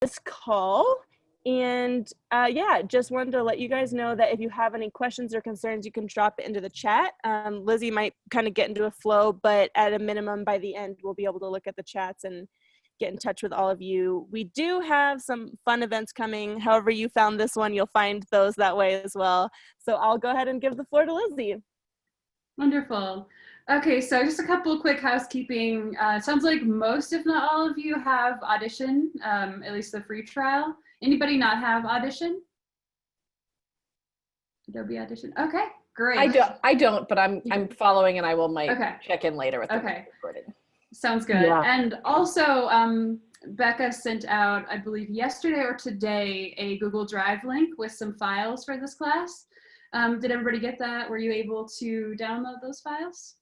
this call. And yeah, just wanted to let you guys know that if you have any questions or concerns, you can drop it into the chat. Lizzie might kind of get into a flow, but at a minimum by the end, we'll be able to look at the chats and get in touch with all of you. We do have some fun events coming. However you found this one, you'll find those that way as well. So I'll go ahead and give the floor to Lizzie. Wonderful. Okay, so just a couple of quick housekeeping. It sounds like most, if not all of you, have Audition, at least the free trial. Anybody not have Audition? Adobe Audition. Okay, great. I don't, but I'm following, and I might check in later with them. Okay. Sounds good. Yeah. And also, Becca sent out, I believe yesterday or today, a Google Drive link with some files for this class. Did everybody get that? Were you able to download those files?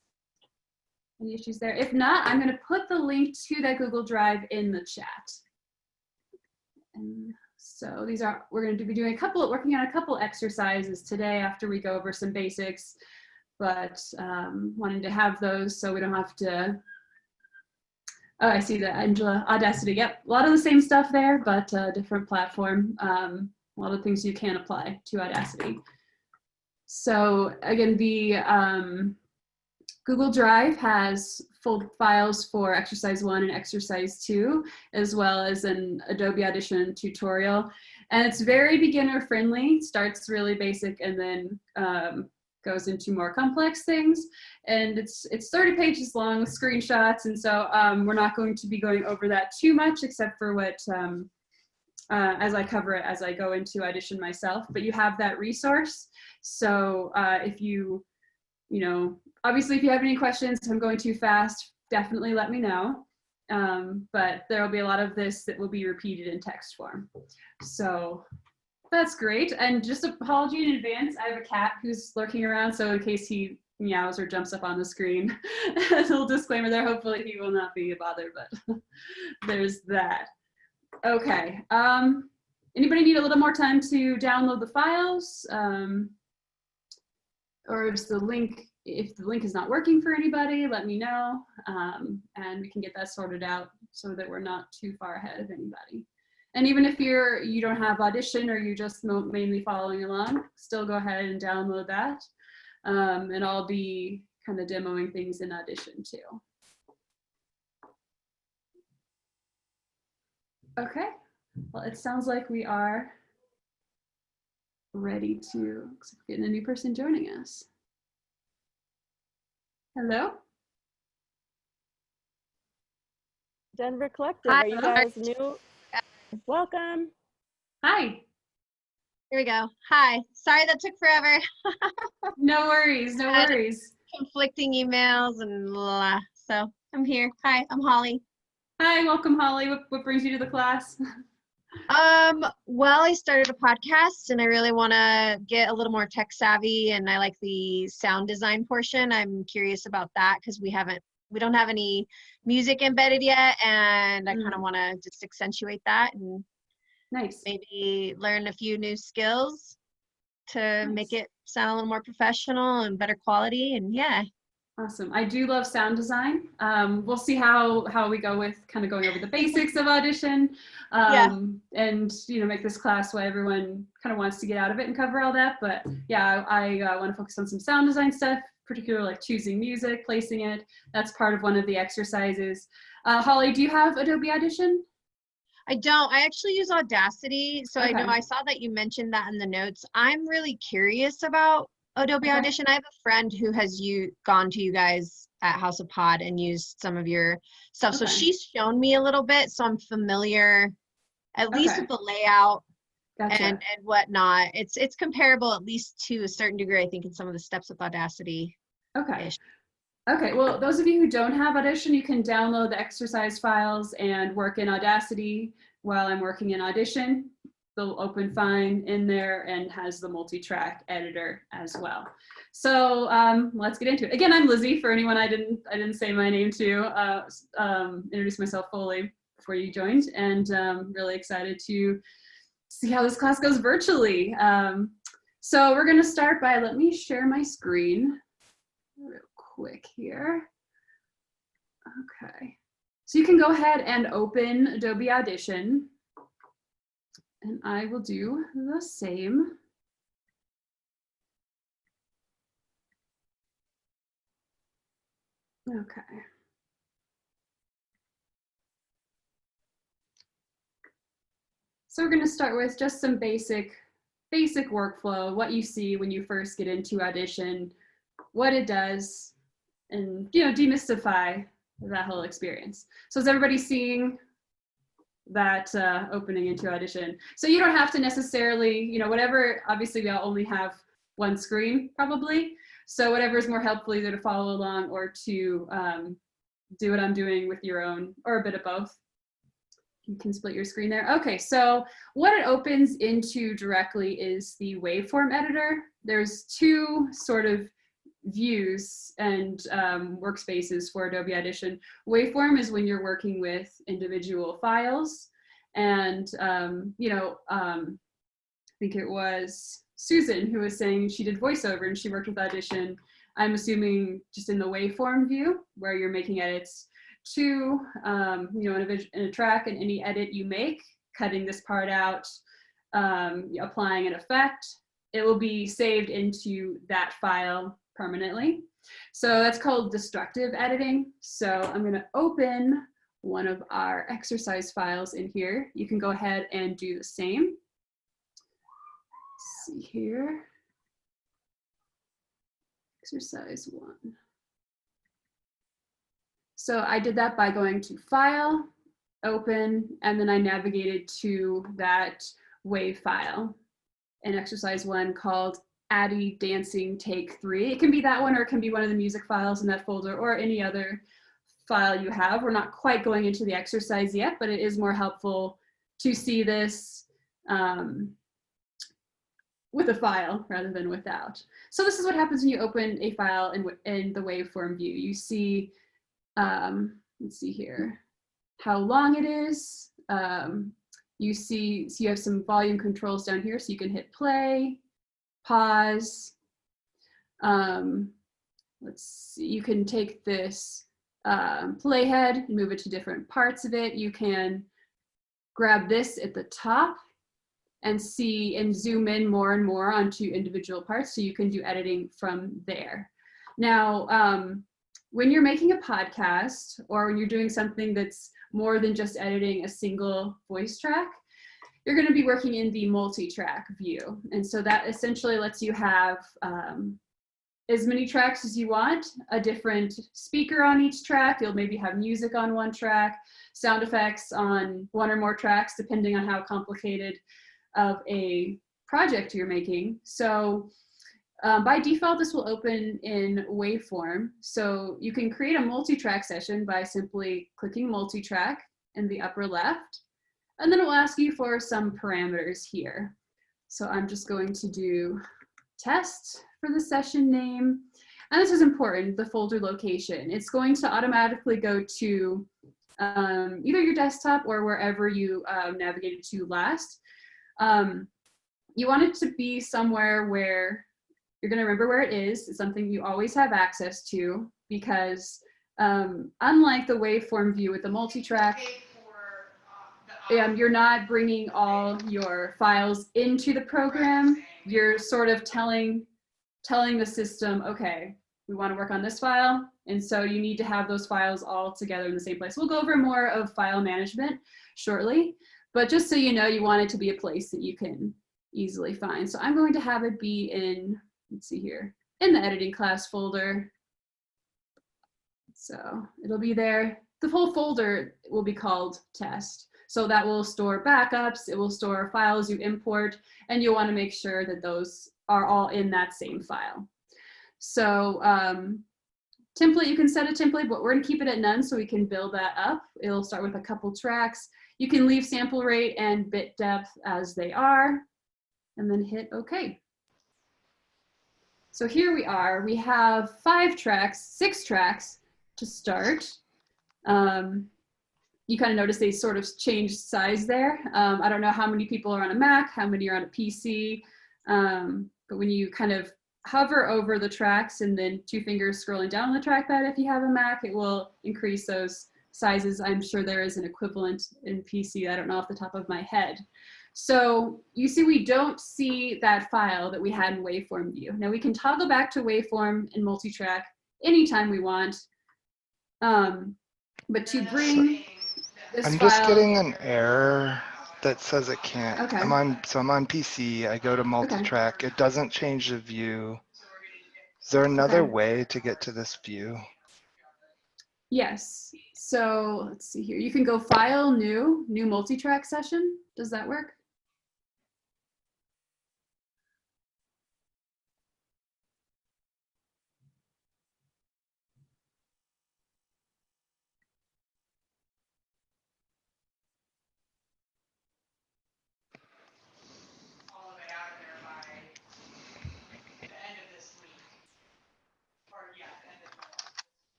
Any issues there? If not, I'm going to put the link to that Google Drive in the chat. And so these are, we're going to be doing working on a couple exercises today after we go over some basics, but wanting to have those so we don't have to. Oh, I see that, Angela. Audacity, yep. A lot of the same stuff there, but a different platform. A lot of things you can apply to Audacity. So again, the Google Drive has full files for exercise 1 and exercise 2, as well as an Adobe Audition tutorial. And it's very beginner friendly, starts really basic and then goes into more complex things. And it's 30 pages long with screenshots. And so we're not going to be going over that too much, except for what, as I cover it, as I go into Audition myself, but you have that resource. So if you know, obviously if you have any questions, if I'm going too fast, definitely let me know. But there will be a lot of this that will be repeated in text form. So that's great. And just apology in advance, I have a cat who's lurking around, so in case he meows or jumps up on the screen, a little disclaimer there, hopefully he will not be a bother, but there's that. Okay, anybody need a little more time to download the files? Or is the link, if the link is not working for anybody, let me know, and we can get that sorted out so that we're not too far ahead of anybody. And even if you don't have Audition or you're just mainly following along, still go ahead and download that. And I'll be kind of demoing things in Audition too. Okay, well, it sounds like we are ready to get a new person joining us. Hello? Denver Collective, Hi. are you guys new? Welcome. Hi. Here we go. Hi. Sorry that took forever. No worries, no worries. Conflicting emails and blah. So I'm here. Hi, I'm Holly. Hi, welcome Holly. What brings you to the class? Well, I started a podcast and I really want to get a little more tech savvy, and I like the sound design portion. I'm curious about that because we don't have any music embedded yet, and I kind of want to just accentuate that and nice. Maybe learn a few new skills to make it sound a little more professional and better quality, and yeah. Awesome. I do love sound design. We'll see how we go with kind of going over the basics of Audition, and make this class what everyone kind of wants to get out of it and cover all that. But yeah, I want to focus on some sound design stuff, particularly like choosing music, placing it. That's part of one of the exercises. Holly, do you have Adobe Audition? I don't. I actually use Audacity. So Okay. I know I saw that you mentioned that in the notes. I'm really curious about Adobe Audition. I have a friend who has gone to you guys at House of Pod and used some of your stuff. So she's shown me a little bit, so I'm familiar at least with the layout and whatnot. It's comparable at least to a certain degree, I think, in some of the steps with Audacity. Okay. Okay, well, those of you who don't have Audition, you can download the exercise files and work in Audacity while I'm working in Audition. They'll open fine in there and has the Multitrack Editor as well. So let's get into it. Again, I'm Lizzie, for anyone I didn't say my name to, introduce myself fully before you joined, and really excited to see how this class goes virtually. So we're gonna start by, let me share my screen real quick here. Okay, so you can go ahead and open Adobe Audition. And I will do the same. Okay. So we're going to start with just some basic workflow, what you see when you first get into Audition, what it does, and demystify that whole experience. So is everybody seeing that opening into Audition? So you don't have to necessarily, whatever, obviously we all only have one screen probably. So whatever is more helpful, either to follow along or to do what I'm doing with your own, or a bit of both. You can split your screen there. Okay, so what it opens into directly is the Waveform Editor. There's two sort of views and workspaces for Adobe Audition. Waveform is when you're working with individual files, and I think it was Susan who was saying she did voiceover and she worked with Audition. I'm assuming just in the Waveform view where you're making edits to in a track, and any edit you make, cutting this part out, applying an effect, it will be saved into that file permanently. So that's called destructive editing. So I'm going to open one of our exercise files in here. You can go ahead and do the same. Let's see here. Exercise 1. So I did that by going to File, Open, and then I navigated to that WAV file in exercise 1 called Addy Dancing Take 3. It can be that one, or it can be one of the music files in that folder, or any other file you have. We're not quite going into the exercise yet, but it is more helpful to see this with a file rather than without. So this is what happens when you open a file in the Waveform view. You see, let's see here, how long it is. You see, so you have some volume controls down here, so you can hit play, pause. Let's see, you can take this playhead and move it to different parts of it. You can grab this at the top and see and zoom in more and more onto individual parts, so you can do editing from there. Now, when you're making a podcast, or when you're doing something that's more than just editing a single voice track, you're going to be working in the multi-track view. And so that essentially lets you have as many tracks as you want, a different speaker on each track. You'll maybe have music on one track, sound effects on one or more tracks, depending on how complicated of a project you're making. So by default, this will open in Waveform. So you can create a multi-track session by simply clicking multi-track in the upper left, and then it will ask you for some parameters here. So I'm just going to do test for the session name. And this is important, the folder location. It's going to automatically go to either your desktop or wherever you navigated to last. You want it to be somewhere where you're going to remember where it is. It's something you always have access to, because unlike the Waveform view with the multi-track, you're not bringing all your files into the program. You're sort of telling the system, okay, we want to work on this file, and so you need to have those files all together in the same place. We'll go over more of file management shortly, but just so you know, you want it to be a place that you can easily find. So I'm going to have it be in, let's see here, in the editing class folder. So it'll be there. The whole folder will be called test. So that will store backups, it will store files you import, and you'll want to make sure that those are all in that same file. So template, you can set a template, but we're going to keep it at none so we can build that up. It'll start with a couple tracks. You can leave sample rate and bit depth as they are, and then hit OK. So here we are. We have 6 tracks to start. You kind of notice they sort of changed size there. I don't know how many people are on a Mac, how many are on a PC, but when you kind of hover over the tracks and then 2 fingers scrolling down on the trackpad, if you have a Mac, it will increase those sizes. I'm sure there is an equivalent in PC. I don't know off the top of my head. So you see, we don't see that file that we had in Waveform View. Now we can toggle back to Waveform in Multitrack anytime we want. But to bring this I'm file, just getting an error that says it can't. Okay. I'm on PC. I go to Multitrack. It doesn't change the view. Is there another way to get to this view? Yes. So let's see here. You can go File, New Multitrack Session. Does that work?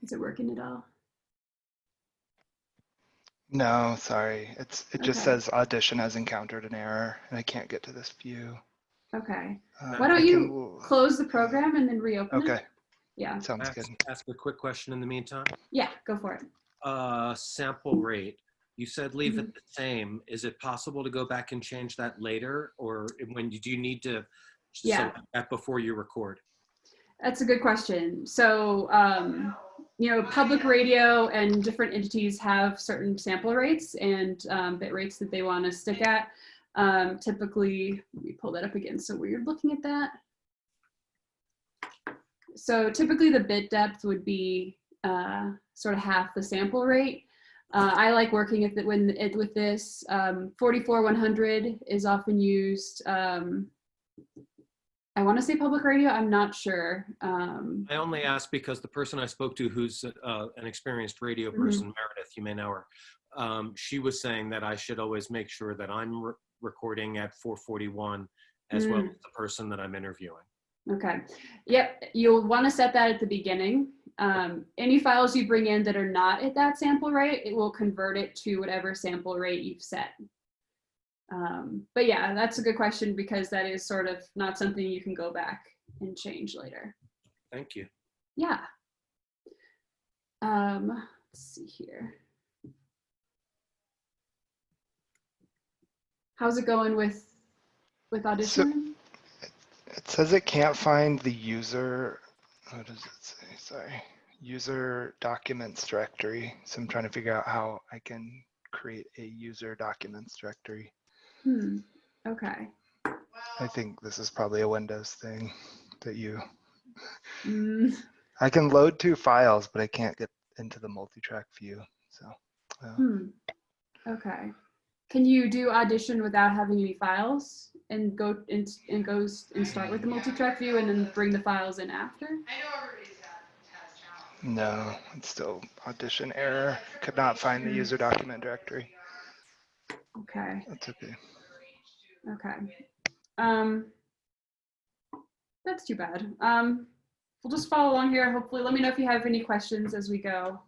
Is it working at all? No, sorry. It just says Audition has encountered an error, and I can't get to this view. Okay. Why don't you close the program and then reopen it? Okay. Yeah. Sounds good. Ask a quick question in the meantime. Yeah, go for it. Sample rate. You said leave it the same. Is it possible to go back and change that later, or when do you need to select that before you record? That's a good question. So, you know, public radio and different entities have certain sample rates and bit rates that they want to stick at. Typically, let me pull that up again so we're looking at that. So typically the bit depth would be sort of half the sample rate. I like working with this. 44100 is often used. I want to say public radio, I'm not sure. I only asked because the person I spoke to, who's an experienced radio person, Meredith, you may know her, she was saying that I should always make sure that I'm recording at 441 as well as the person that I'm interviewing. Okay. Yep. You'll want to set that at the beginning. Any files you bring in that are not at that sample rate, it will convert it to whatever sample rate you've set. But yeah, that's a good question because that is sort of not something you can go back and change later. Thank you. Yeah. Let's see here. How's it going with Audition? So it says it can't find the user. What does it say? Sorry. User documents directory. So I'm trying to figure out how I can create a user documents directory. Okay. I think this is probably a Windows thing that you. I can load 2 files, but I can't get into the multi-track view. So. Okay. Can you do Audition without having any files and go and start with the multi-track view and then bring the files in after? No, it's still Audition error. Could not find the user document directory. Okay. That's okay. Okay. That's too bad. We'll just follow along here. Hopefully, let me know if you have any questions as we go.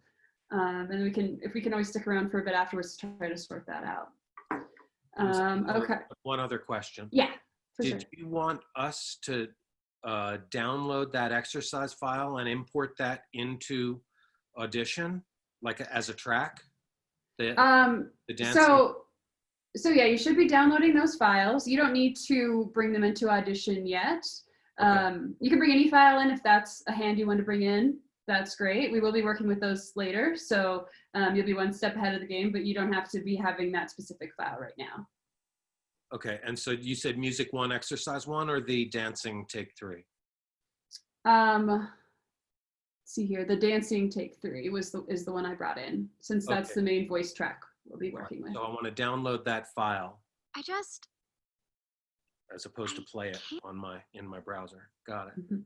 And if we can always stick around for a bit afterwards to try to sort that out. Okay. One other question. Yeah, Did you want us to download that exercise file and import that into Audition, like as a track? The dancing? So yeah, you should be downloading those files. You don't need to bring them into Audition yet. You can bring any file in if that's a handy one to bring in. That's great. We will be working with those later. So you'll be one step ahead of the game, but you don't have to be having that specific file right now. Okay, and so you said music 1, exercise 1, or the dancing take 3? Let's see here. The dancing take 3 is the one I brought in, since that's the main voice track we'll be working with. So I want to download that file. As opposed to play it in my browser. Got it.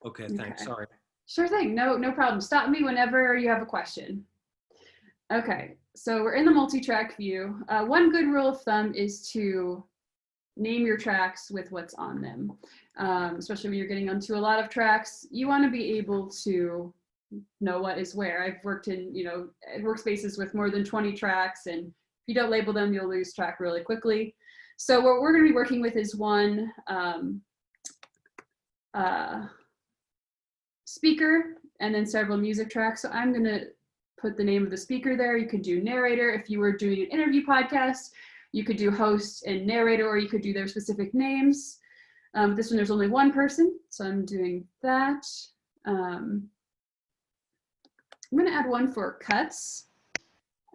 Okay, thanks. Sorry. Sure thing. No problem. Stop me whenever you have a question. Okay, so we're in the multi-track view. One good rule of thumb is to name your tracks with what's on them. Especially when you're getting onto a lot of tracks, you want to be able to know what is where. I've worked in, workspaces with more than 20 tracks, and if you don't label them, you'll lose track really quickly. So what we're going to be working with is one speaker and then several music tracks. So I'm going to put the name of the speaker there. You could do narrator if you were doing an interview podcast, You could do host and narrator, or you could do their specific names. This one, there's only one person, so I'm doing that. I'm going to add one for cuts.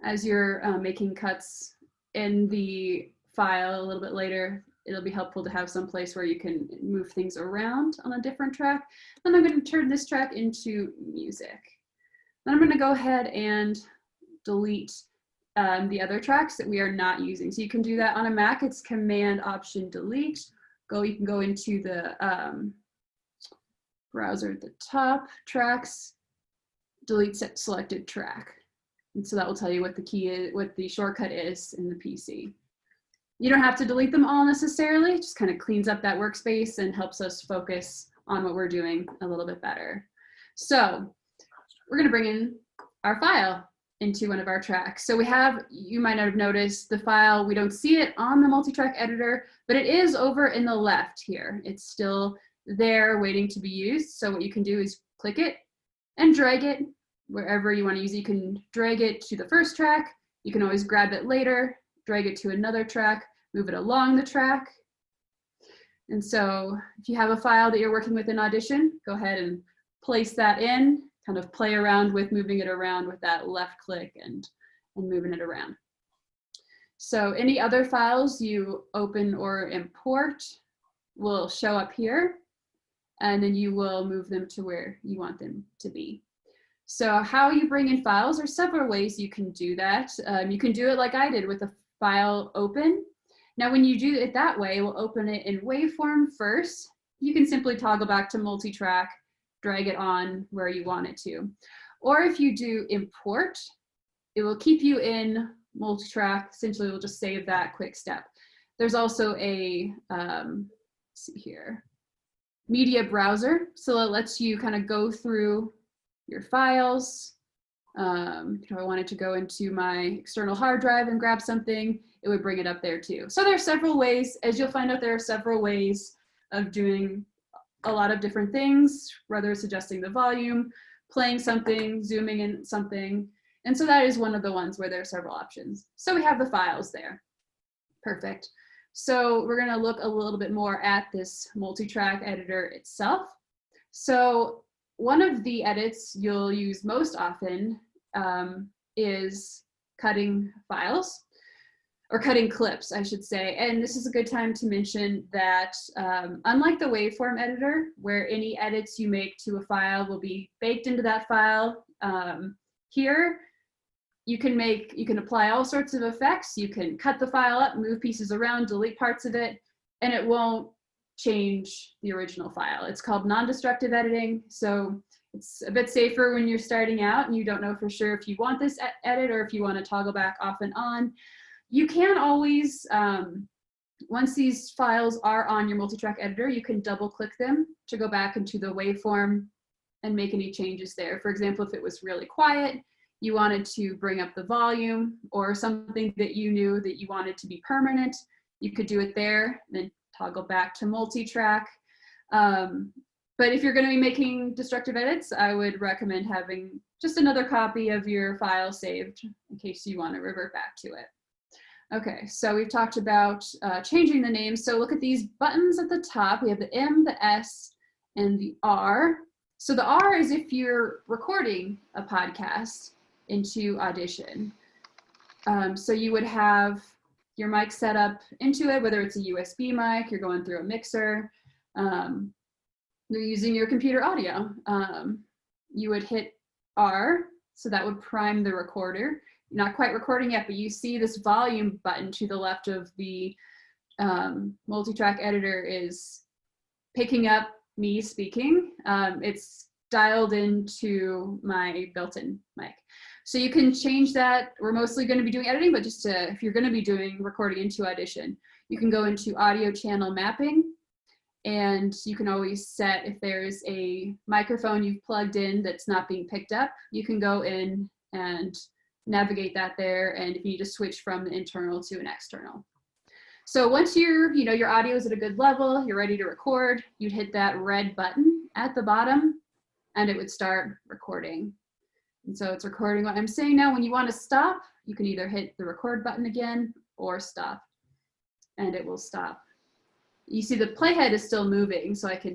As you're making cuts in the file a little bit later, it'll be helpful to have some place where you can move things around on a different track. Then I'm going to turn this track into music. Then I'm going to go ahead and delete the other tracks that we are not using. So you can do that on a Mac. It's Command Option Delete. You can go into the browser at the top, tracks, delete set selected track. And so that will tell you what the key is, what the shortcut is in the PC. You don't have to delete them all necessarily, it just kind of cleans up that workspace and helps us focus on what we're doing a little bit better. So we're going to bring in our file into one of our tracks. So we have, you might not have noticed the file, we don't see it on the Multitrack editor, but it is over in the left here. It's still there waiting to be used. So what you can do is click it and drag it wherever you want to use it. You can drag it to the first track. You can always grab it later, drag it to another track, move it along the track. And so if you have a file that you're working with in Audition, go ahead and place that in, kind of play around with moving it around with that left click and moving it around. So any other files you open or import will show up here, and then you will move them to where you want them to be. So how you bring in files, there are several ways you can do that. You can do it like I did with a file open. Now when you do it that way, we'll open it in Waveform first. You can simply toggle back to Multitrack, drag it on where you want it to. Or if you do import, it will keep you in Multitrack. Essentially, we'll just save that quick step. There's also a, let's see here, media browser. So it lets you kind of go through your files. If I wanted to go into my external hard drive and grab something, it would bring it up there too. So there are several ways, as you'll find out, there are several ways of doing a lot of different things, whether it's adjusting the volume, playing something, zooming in something. And so that is one of the ones where there are several options. So we have the files there. Perfect. So we're going to look a little bit more at this Multitrack editor itself. So one of the edits you'll use most often is cutting files, or cutting clips, I should say. And this is a good time to mention that unlike the Waveform Editor, where any edits you make to a file will be baked into that file, here you can apply all sorts of effects. You can cut the file up, move pieces around, delete parts of it, and it won't change the original file. It's called non-destructive editing. So it's a bit safer when you're starting out and you don't know for sure if you want this edit or if you want to toggle back off and on. You can always, once these files are on your Multitrack editor, you can double click them to go back into the waveform and make any changes there. For example, if it was really quiet, you wanted to bring up the volume, or something that you knew that you wanted to be permanent, you could do it there, and then toggle back to Multitrack. But if you're going to be making destructive edits, I would recommend having just another copy of your file saved in case you want to revert back to it. Okay, so we've talked about changing the names. So look at these buttons at the top. We have the M, the S, and the R. So the R is if you're recording a podcast into Audition. So you would have your mic set up into it, whether it's a USB mic, you're going through a mixer, you're using your computer audio. You would hit R, so that would prime the recorder. You're not quite recording yet, but you see this volume button to the left of the Multitrack editor is picking up me speaking. It's dialed into my built-in mic. So you can change that. We're mostly going to be doing editing, but just if you're going to be doing recording into Audition, you can go into audio channel mapping, and you can always set if there's a microphone you've plugged in that's not being picked up, you can go in and navigate that there, and if you need to switch from the internal to an external. So once your audio is at a good level, you're ready to record, you'd hit that red button at the bottom and it would start recording. And so it's recording what I'm saying now. When you want to stop, you can either hit the record button again, or stop, and it will stop. You see the playhead is still moving, so I can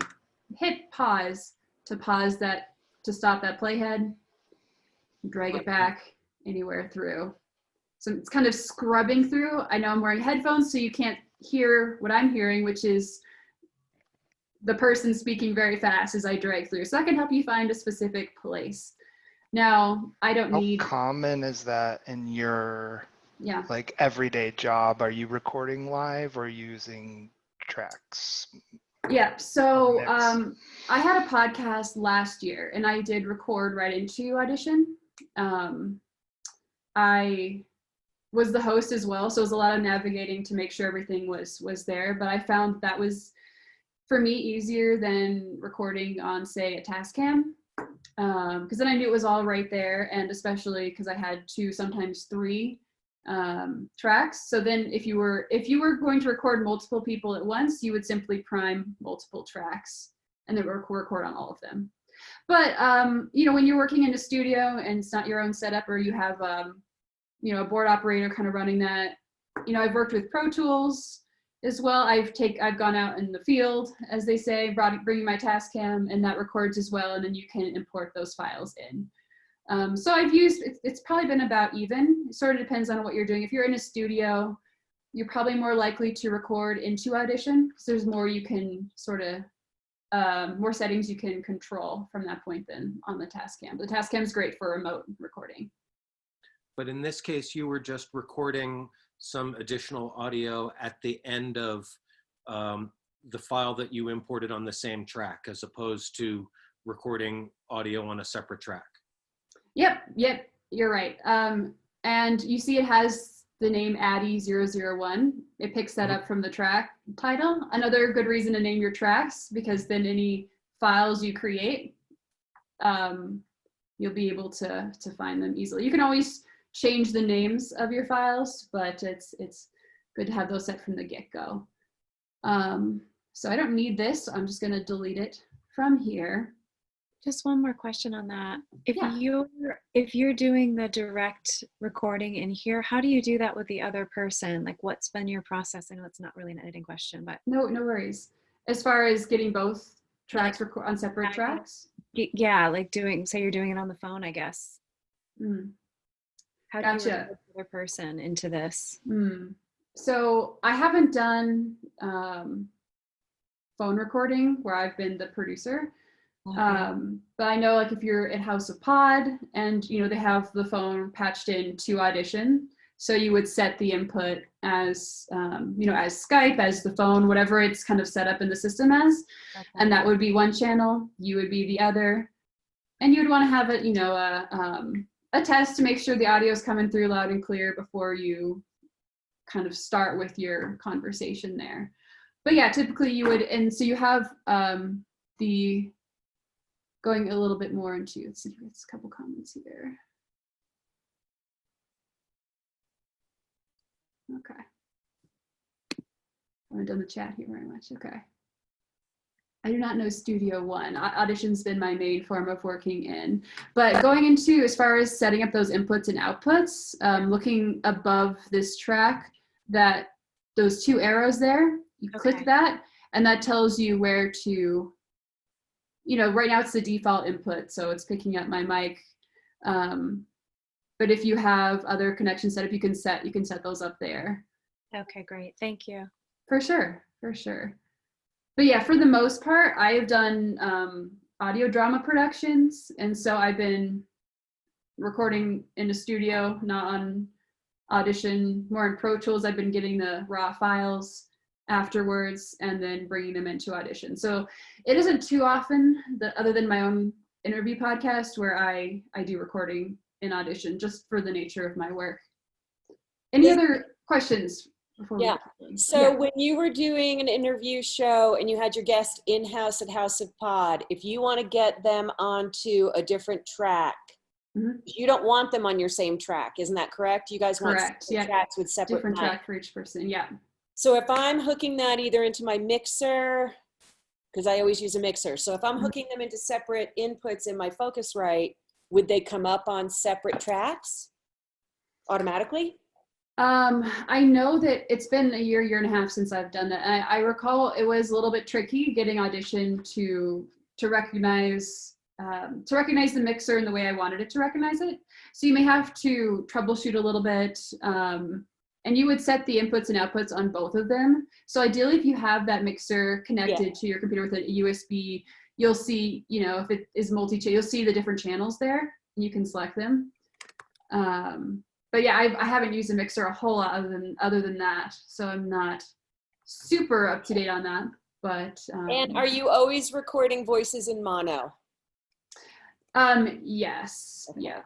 hit pause to stop that playhead, drag it back anywhere through. So it's kind of scrubbing through. I know I'm wearing headphones, so you can't hear what I'm hearing, which is the person speaking very fast as I drag through. So I can help you find a specific place. Now, I don't need... How common is that in your like everyday job? Are you recording live or using tracks? Yeah, so I had a podcast last year and I did record right into Audition. I was the host as well, so it was a lot of navigating to make sure everything was there, but I found that was, for me, easier than recording on, say, a Tascam, because then I knew it was all right there, and especially because I had 2, sometimes 3 tracks. So then if you were going to record multiple people at once, you would simply prime multiple tracks and then record on all of them. But you know, when you're working in a studio and it's not your own setup, or you have you know, a board operator kind of running that, you know, I've worked with Pro Tools as well. I've gone out in the field, as they say, bringing my Tascam, and that records as well, and then you can import those files in. So I've used, it's probably been about even. It sort of depends on what you're doing. If you're in a studio, you're probably more likely to record into Audition, because there's more you can sort of, more settings you can control from that point than on the Tascam. The Tascam is great for remote recording. But in this case, you were just recording some additional audio at the end of the file that you imported on the same track, as opposed to recording audio on a separate track. Yep, you're right. And you see it has the name Addy001. It picks that up from the track title. Another good reason to name your tracks, because then any files you create, you'll be able to find them easily. You can always change the names of your files, but it's good to have those set from the get-go. So I don't need this, so I'm just gonna delete it from here. Just one more question on that. If you're doing the direct recording in here, how do you do that with the other person? Like, what's been your process? I know it's not really an editing question, but no worries. As far as getting both tracks on separate tracks? Yeah, like say you're doing it on the phone, I guess. How do you get the other person into this? So I haven't done phone recording where I've been the producer. Okay. But I know, like, if you're at House of Pod and, you know, they have the phone patched in to Audition, so you would set the input as, you know, as Skype, as the phone, whatever it's kind of set up in the system as, and that would be one channel, you would be the other, and you would want to have it, you know, a test to make sure the audio is coming through loud and clear before you kind of start with your conversation there. But yeah, typically you would, and so you have the, going a little bit more into, let's see, there's a couple comments here. Okay. I haven't done the chat here very much, okay. I do not know Studio One. Audition's been my main form of working in. But going into, as far as setting up those inputs and outputs, looking above this track, those 2 arrows there, you click that, and that tells you where to, you know, right now it's the default input, so it's picking up my mic. But if you have other connections set up, you can set those up there. Okay, great. Thank you. For sure. But yeah, for the most part, I have done audio drama productions, and so I've been recording in a studio, not on Audition, more in Pro Tools. I've been getting the raw files afterwards and then bringing them into Audition. So it isn't too often, other than my own interview podcast, where I do recording in Audition, just for the nature of my work. Any other questions? When you were doing an interview show and you had your guest in-house at House of Pod, if you want to get them onto a different track, you don't want them on your same track, isn't that correct? You guys want tracks with separate different track for each person, yeah. So if I'm hooking that either into my mixer, because I always use a mixer, so if I'm hooking them into separate inputs in my Focusrite, would they come up on separate tracks automatically? I know that it's been a year and a half since I've done that. I recall it was a little bit tricky getting Audition to recognize the mixer in the way I wanted it to recognize it. So you may have to troubleshoot a little bit, and you would set the inputs and outputs on both of them. So ideally, if you have that mixer connected to your computer with a USB, you'll see, if it is multi-channel, you'll see the different channels there, and you can select them. But yeah, I haven't used a mixer a whole lot other than that, so I'm not super up to date on that. But and are you always recording voices in mono? Yes. Yeah.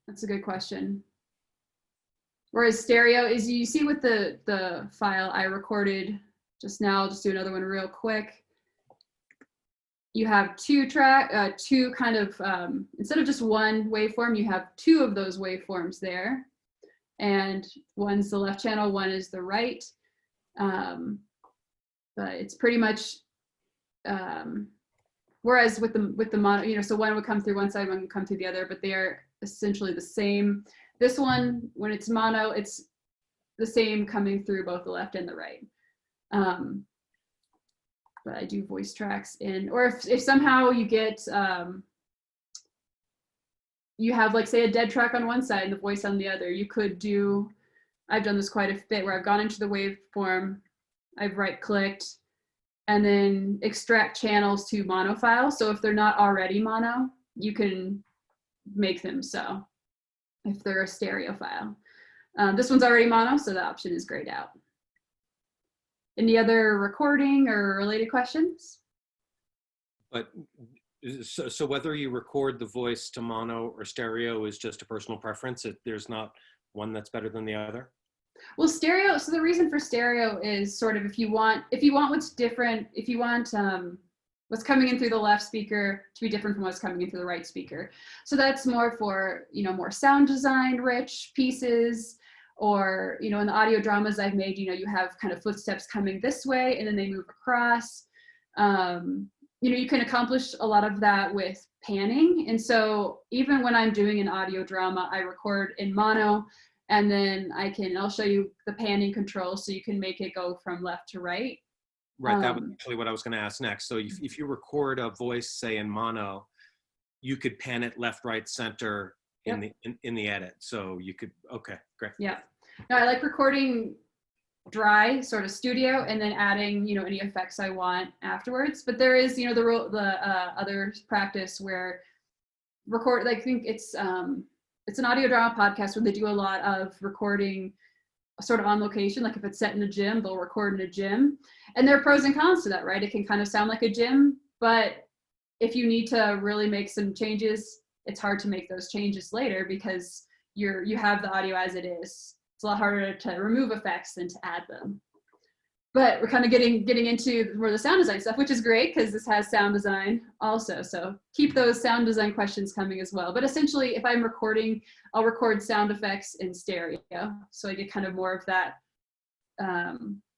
That's a good question. Whereas stereo is, you see with the file I recorded just now, I'll just do another one real quick. You have two kind of, instead of just one waveform, you have two of those waveforms there. And one's the left channel, one is the right. But it's pretty much, whereas with the mono, so one would come through one side, one would come through the other, but they are essentially the same. This one, when it's mono, it's the same coming through both the left and the right. But I do voice tracks in, or if somehow you get, you have like say a dead track on one side and the voice on the other, you could do, I've done this quite a bit where I've gone into the waveform, I've right clicked, and then extract channels to mono files. So if they're not already mono, you can make them so, if they're a stereo file. This one's already mono, so the option is grayed out. Any other recording or related questions? But so whether you record the voice to mono or stereo is just a personal preference. There's not one that's better than the other. Well, stereo. So the reason for stereo is sort of if you want what's different, if you want what's coming in through the left speaker to be different from what's coming in through the right speaker. So that's more for more sound design rich pieces. Or, in the audio dramas I've made, you have kind of footsteps coming this way and then they move across. You can accomplish a lot of that with panning. And so even when I'm doing an audio drama, I record in mono and then I'll show you the panning control so you can make it go from left to right. Right, that was actually what I was going to ask next. So if you record a voice, say in mono, you could pan it left, right, center in the edit. So you could, okay, great. Yeah. No, I like recording dry, sort of studio, and then adding, any effects I want afterwards. But there is, the other practice where I think it's an audio drama podcast where they do a lot of recording sort of on location. Like if it's set in a gym, they'll record in a gym. And there are pros and cons to that, right? It can kind of sound like a gym, but if you need to really make some changes, it's hard to make those changes later because you have the audio as it is. It's a lot harder to remove effects than to add them. But we're kind of getting into more the sound design stuff, which is great because this has sound design also. So keep those sound design questions coming as well. But essentially, if I'm recording, I'll record sound effects in stereo. So I get kind of more of that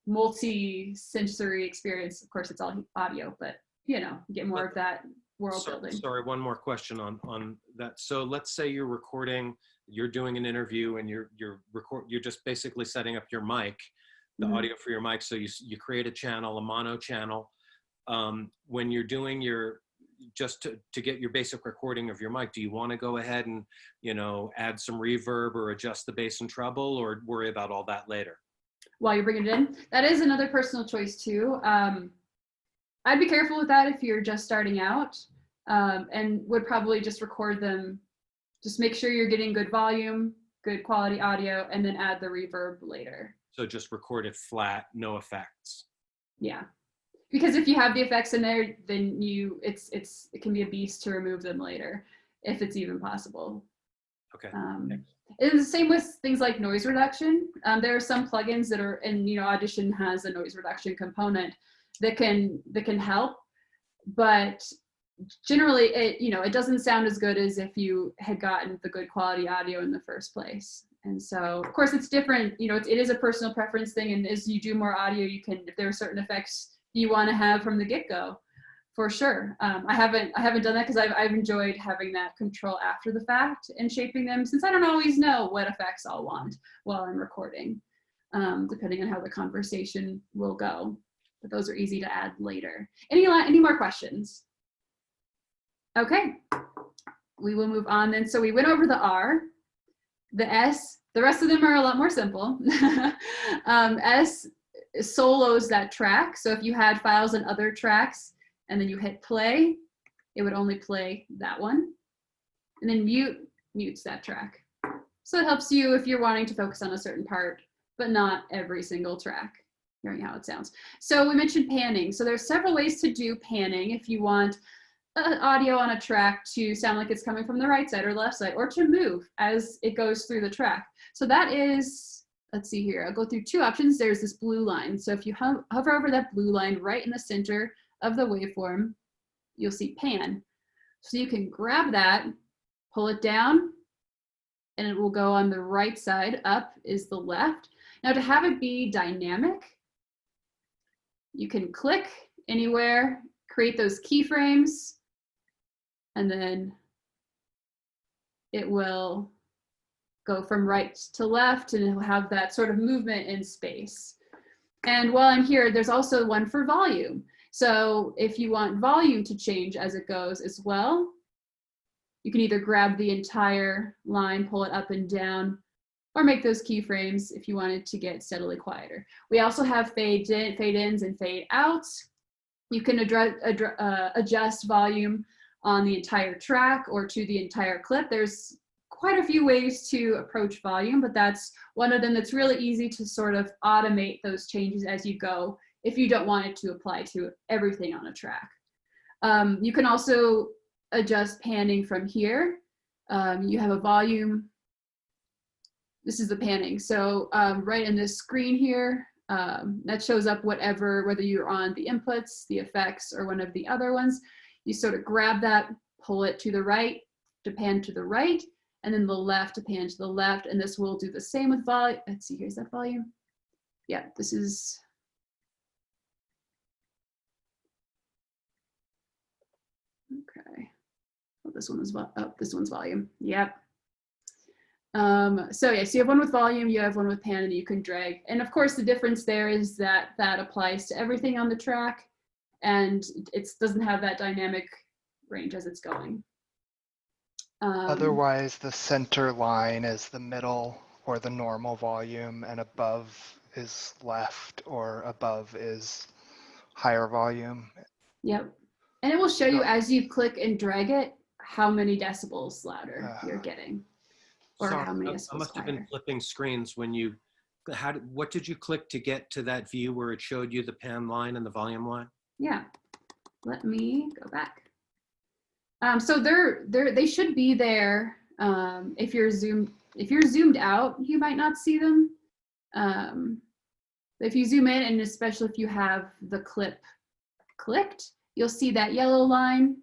multi-sensory experience. Of course, it's all audio, but you get more of that world building. Sorry, one more question on that. So let's say you're recording, you're doing an interview and you're just basically setting up your mic, the audio for your mic. So you create a channel, a mono channel. When you're doing just to get your basic recording of your mic, do you want to go ahead and, add some reverb or adjust the bass and treble or worry about all that later? While you're bringing it in? That is another personal choice too. I'd be careful with that if you're just starting out, and would probably just record them. Just make sure you're getting good volume, good quality audio, and then add the reverb later. So just record it flat, no effects. Yeah, because if you have the effects in there, then it can be a beast to remove them later, if it's even possible. Okay. It's the same with things like noise reduction. There are some plugins that are, and Audition has a noise reduction component that can help, but generally it doesn't sound as good as if you had gotten the good quality audio in the first place. And so of course it's different, it is a personal preference thing, and as you do more audio, you can, if there are certain effects you want to have from the get-go, for sure. I haven't done that because I've enjoyed having that control after the fact and shaping them, since I don't always know what effects I'll want while I'm recording, depending on how the conversation will go. But those are easy to add later. Any more questions? Okay, we will move on then. So we went over the R, the S. The rest of them are a lot more simple. S solos that track. So if you had files and other tracks and then you hit play, it would only play that one. And then mute mutes that track. So it helps you if you're wanting to focus on a certain part, but not every single track, hearing how it sounds. So we mentioned panning. So there's several ways to do panning if you want audio on a track to sound like it's coming from the right side or left side, or to move as it goes through the track. So that is, let's see here, I'll go through two options. There's this blue line. So if you hover over that blue line right in the center of the waveform, you'll see pan. So you can grab that, pull it down, and it will go on the right side. Up is the left. Now to have it be dynamic, you can click anywhere, create those keyframes, and then it will go from right to left, and it'll have that sort of movement in space. And while I'm here, there's also one for volume. So if you want volume to change as it goes as well, you can either grab the entire line, pull it up and down, or make those keyframes if you wanted to get steadily quieter. We also have fade ins and fade outs. You can adjust volume on the entire track or to the entire clip. There's quite a few ways to approach volume, but that's one of them that's really easy to sort of automate those changes as you go if you don't want it to apply to everything on a track. You can also adjust panning from here. You have a volume. This is the panning. So right in this screen here, that shows up whether you're on the inputs, the effects, or one of the other ones. You sort of grab that, pull it to the right to pan to the right, and then the left to pan to the left. And this will do the same with volume. Let's see, here's that volume. Yeah, this is. Okay. Oh, this one was, this one's volume. Yep. So yeah, so you have one with volume, you have one with pan, and you can drag. And of course, the difference there is that that applies to everything on the track, and it doesn't have that dynamic range as it's going. Otherwise, the center line is the middle or the normal volume, and above is left, or above is higher volume. Yep. And it will show you as you click and drag it how many decibels louder you're getting. Or sorry, how many I must have been flipping screens when you, what did you click to get to that view where it showed you the pan line and the volume line? Yeah, let me go back. So they should be there. If you're zoomed out, you might not see them. If you zoom in, and especially if you have the clip clicked, you'll see that yellow line.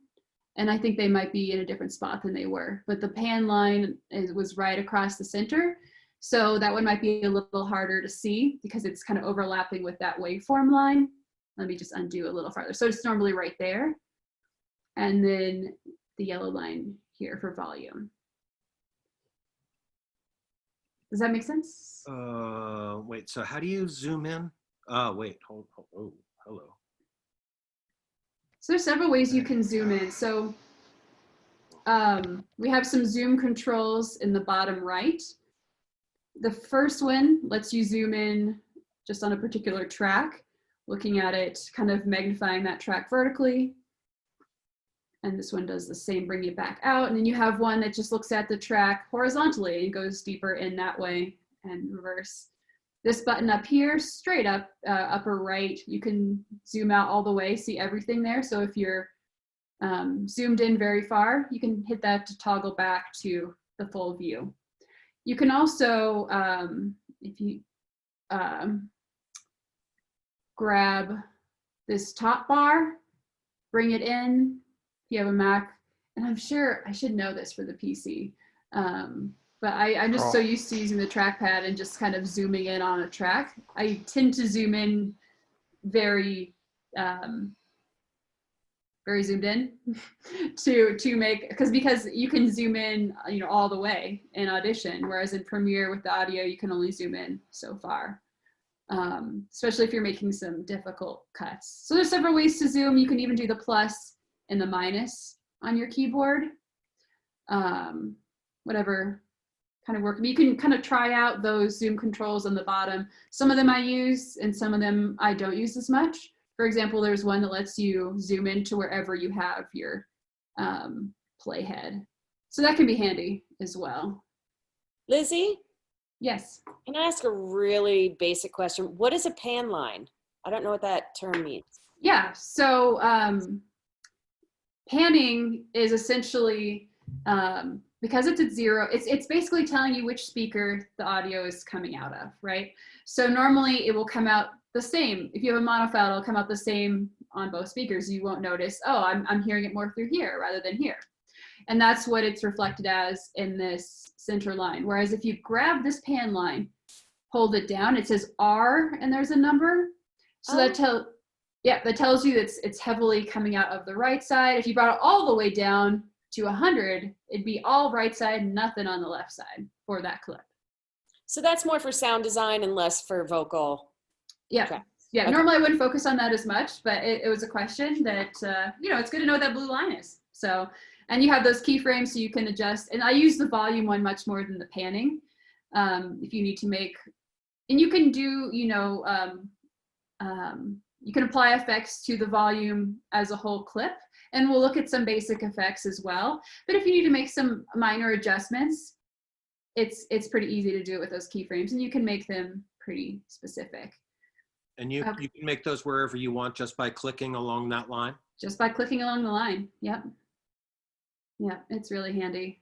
And I think they might be in a different spot than they were, but the pan line was right across the center. So that one might be a little harder to see because it's kind of overlapping with that waveform line. Let me just undo a little farther. So it's normally right there. And then the yellow line here for volume. Does that make sense? Wait, so how do you zoom in? Wait, hold, oh, hello. So there's several ways you can zoom in. So we have some zoom controls in the bottom right. The first one lets you zoom in just on a particular track, looking at it, kind of magnifying that track vertically. And this one does the same, bring it back out. And then you have one that just looks at the track horizontally and goes deeper in that way, and reverse. This button up here, straight up, upper right, you can zoom out all the way, see everything there. So if you're zoomed in very far, you can hit that to toggle back to the full view. You can also, if you grab this top bar, bring it in, if you have a Mac, and I'm sure I should know this for the PC. But I'm just so used to using the trackpad and just kind of zooming in on a track. I tend to zoom in very very zoomed in to make, because you can zoom in, you know, all the way in Audition, whereas in Premiere with the audio, you can only zoom in so far. Especially if you're making some difficult cuts. So there's several ways to zoom. You can even do the plus and the minus on your keyboard. Whatever kind of work. You can kind of try out those zoom controls on the bottom. Some of them I use and some of them I don't use as much. For example, there's one that lets you zoom into wherever you have your playhead. So that can be handy as well. Lizzie? Yes. Can I ask a really basic question? What is a pan line? I don't know what that term means. Yeah, so panning is essentially, because it's at 0, it's basically telling you which speaker the audio is coming out of, right? So normally it will come out the same. If you have a mono file, it'll come out the same on both speakers. You won't notice, oh, I'm hearing it more through here rather than here. And that's what it's reflected as in this center line. Whereas if you grab this pan line, hold it down, it says R and there's a number. So that tells you that it's heavily coming out of the right side. If you brought it all the way down to 100, it'd be all right side, nothing on the left side for that clip. So that's more for sound design and less for vocal. Yeah. tracks. Yeah, Okay. Normally I wouldn't focus on that as much, but it was a question that, you know, it's good to know what that blue line is. So, and you have those keyframes so you can adjust. And I use the volume one much more than the panning. If you need to make, and you can do, you know, you can apply effects to the volume as a whole clip, and we'll look at some basic effects as well. But if you need to make some minor adjustments, it's pretty easy to do it with those keyframes, and you can make them pretty specific. And you can make those wherever you want just by clicking along that line? Just by clicking along the line, yep. Yeah, it's really handy.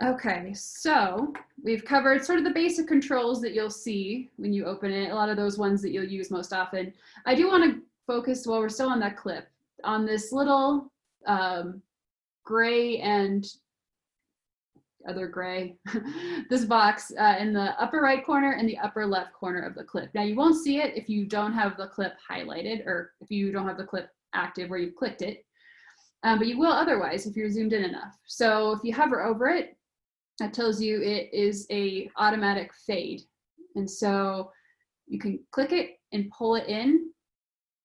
Okay, so we've covered sort of the basic controls that you'll see when you open it, a lot of those ones that you'll use most often. I do want to focus, while we're still on that clip, on this little gray and other gray, this box in the upper right corner and the upper left corner of the clip. Now you won't see it if you don't have the clip highlighted or if you don't have the clip active where you've clicked it, but you will otherwise if you're zoomed in enough. So if you hover over it, that tells you it is a automatic fade. And so you can click it and pull it in,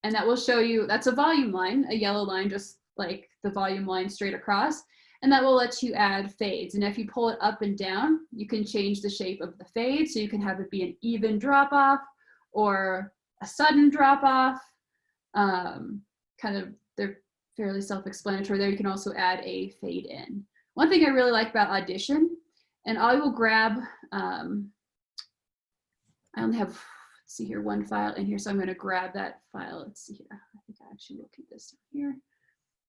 and that will show you, that's a volume line, a yellow line, just like the volume line straight across. And that will let you add fades. And if you pull it up and down, you can change the shape of the fade. So you can have it be an even drop off or a sudden drop off. Kind of, they're fairly self-explanatory there. You can also add a fade in. One thing I really like about Audition, and I will grab, I only have, let's see here, one file in here. So I'm going to grab that file. Let's see here. I think I actually will keep this here.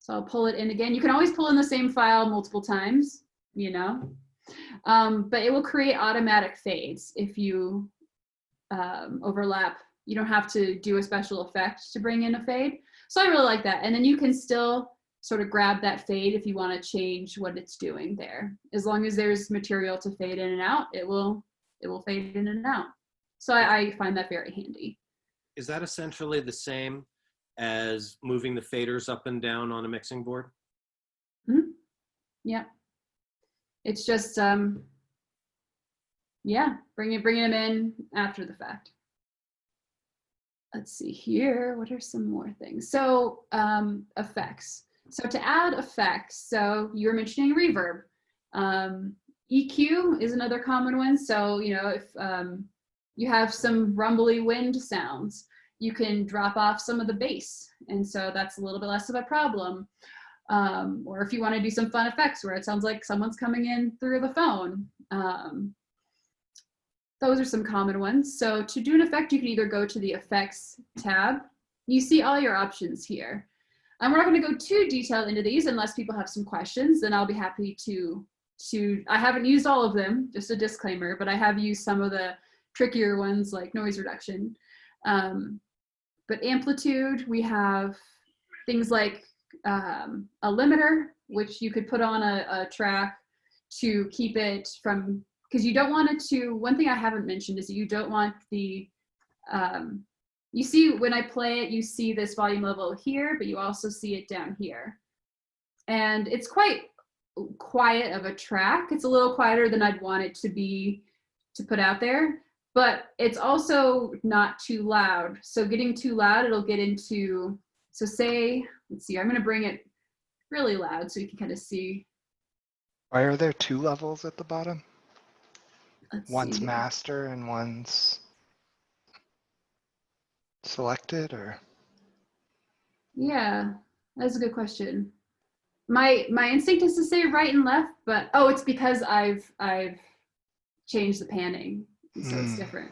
So I'll pull it in again. You can always pull in the same file multiple times, you know, but it will create automatic fades if you overlap. You don't have to do a special effect to bring in a fade. So I really like that. And then you can still sort of grab that fade if you want to change what it's doing there. As long as there's material to fade in and out, it will fade in and out. So I find that very handy. Is that essentially the same as moving the faders up and down on a mixing board? Mm-hmm. Yeah. It's just, yeah, bringing them in after the fact. Let's see here. What are some more things? So effects. So to add effects, so you were mentioning reverb. EQ is another common one. So, you know, if you have some rumbly wind sounds, you can drop off some of the bass. And so that's a little bit less of a problem. Or if you want to do some fun effects where it sounds like someone's coming in through the phone. Those are some common ones. So to do an effect, you can either go to the Effects tab. You see all your options here. And we're not going to go too detailed into these unless people have some questions, then I'll be happy to, I haven't used all of them, just a disclaimer, but I have used some of the trickier ones like noise reduction. But amplitude, we have things like a limiter, which you could put on a track to keep it from, because you don't want it to, one thing I haven't mentioned is that you don't want the You see when I play it, you see this volume level here, but you also see it down here. And it's quite quiet of a track. It's a little quieter than I'd want it to be to put out there, but it's also not too loud. So getting too loud, it'll get into, so say, let's see, I'm going to bring it really loud so you can kind of see. Why are there two levels at the bottom? Let's one's see. master and one's selected, or? Yeah, that's a good question. My instinct is to say right and left, but it's because I've changed the panning, so it's different.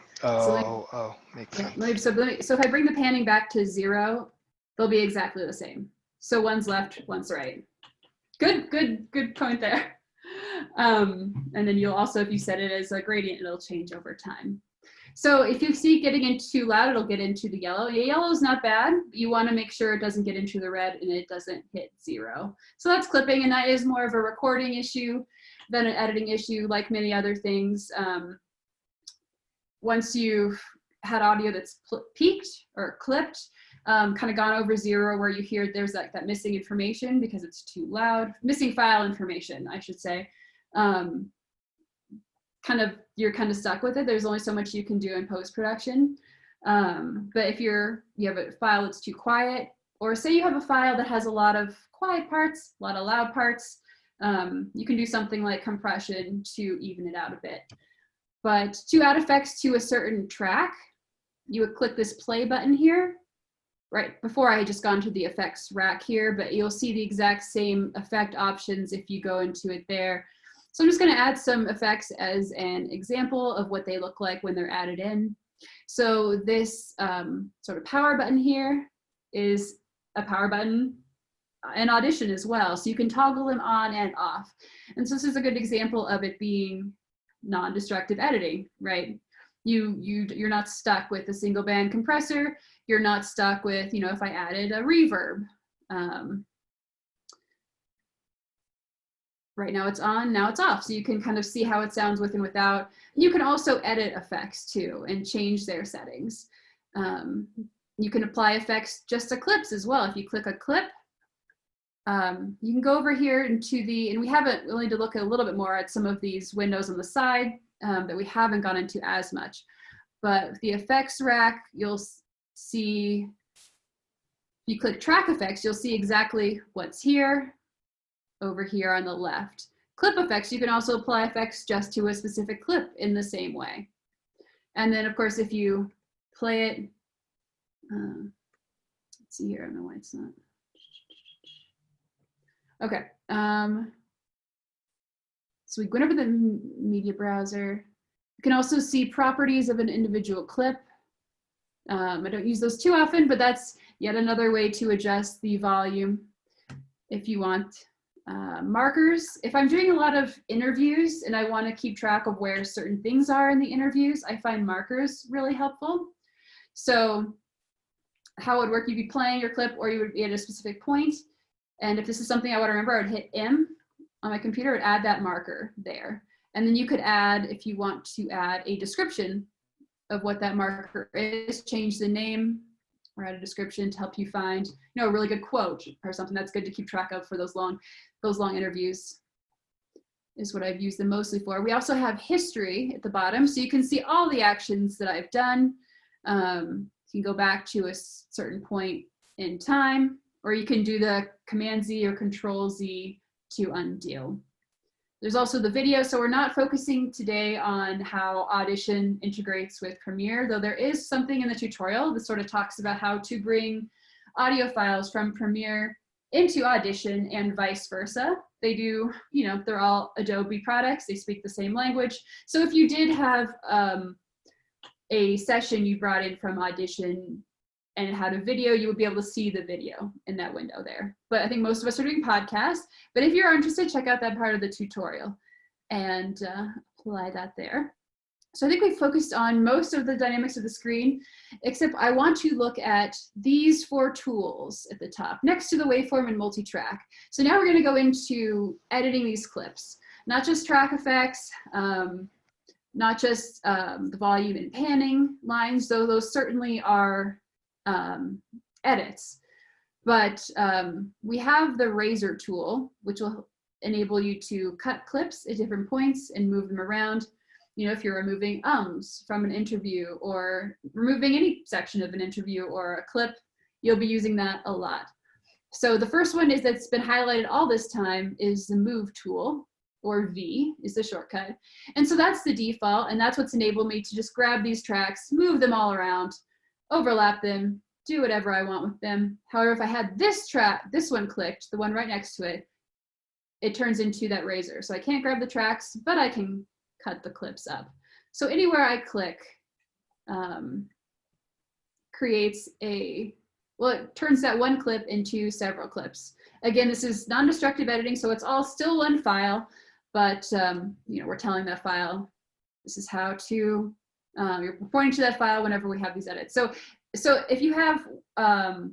Makes sense. So if I bring the panning back to 0, they'll be exactly the same. So one's left, one's right. Good point there. And then you'll also, if you set it as a gradient, it'll change over time. So if you see getting into too loud, it'll get into the yellow. Yellow is not bad. You want to make sure it doesn't get into the red and it doesn't hit 0. So that's clipping, and that is more of a recording issue than an editing issue, like many other things. Once you've had audio that's peaked or clipped, kind of gone over 0, where you hear there's that missing information because it's too loud, missing file information, I should say. You're kind of stuck with it. There's only so much you can do in post-production. But if you have a file that's too quiet, or say you have a file that has a lot of quiet parts, a lot of loud parts, you can do something like compression to even it out a bit. But to add effects to a certain track, you would click this play button here. Right before I had just gone to the effects rack here, but you'll see the exact same effect options if you go into it there. So I'm just going to add some effects as an example of what they look like when they're added in. So this sort of power button here is a power button in Audition as well. So you can toggle them on and off. And so this is a good example of it being non-destructive editing, right? You're not stuck with a single band compressor. You're not stuck with, if I added a reverb. Right now it's on, now it's off. So you can kind of see how it sounds with and without. You can also edit effects too and change their settings. You can apply effects just to clips as well. If you click a clip, you can go over here into and we we'll need to look a little bit more at some of these windows on the side that we haven't gone into as much. But the effects rack, you'll see, if you click track effects, you'll see exactly what's here, over here on the left. Clip effects, you can also apply effects just to a specific clip in the same way. And then of course, if you play it, let's see here, I don't know why it's not. Okay, so we went over the media browser. You can also see properties of an individual clip. I don't use those too often, but that's yet another way to adjust the volume if you want. Markers, if I'm doing a lot of interviews and I want to keep track of where certain things are in the interviews, I find markers really helpful. So how it would work, you'd be playing your clip or you would be at a specific point. And if this is something I want to remember, I would hit M on my computer and add that marker there. And then you could add, if you want to add a description of what that marker is, change the name or add a description to help you find, a really good quote or something that's good to keep track of for those long interviews is what I've used them mostly for. We also have history at the bottom, so you can see all the actions that I've done. You can go back to a certain point in time, or you can do the Command Z or Control Z to undo. There's also the video, so we're not focusing today on how Audition integrates with Premiere, though there is something in the tutorial that sort of talks about how to bring audio files from Premiere into Audition and vice versa. They do, they're all Adobe products, they speak the same language. So if you did have a session you brought in from Audition and had a video, you would be able to see the video in that window there. But I think most of us are doing podcasts, but if you're interested, check out that part of the tutorial and apply that there. So I think we've focused on most of the dynamics of the screen, except I want to look at these 4 tools at the top, next to the waveform and multitrack. So now we're gonna go into editing these clips, not just track effects, not just the volume and panning lines, though those certainly are edits. But we have the razor tool, which will enable you to cut clips at different points and move them around. You know, if you're removing ums from an interview or removing any section of an interview or a clip, you'll be using that a lot. So the first one is that's been highlighted all this time is the move tool, or V is the shortcut. And so that's the default, and that's what's enabled me to just grab these tracks, move them all around, overlap them, do whatever I want with them. However, if I had this track, this one clicked, the one right next to it, it turns into that razor. So I can't grab the tracks, but I can cut the clips up. So anywhere I click creates a, well, it turns that one clip into several clips. Again, this is non-destructive editing, so it's all still one file, but you know, we're telling that file, this is how to, you're pointing to that file whenever we have these edits. So if you have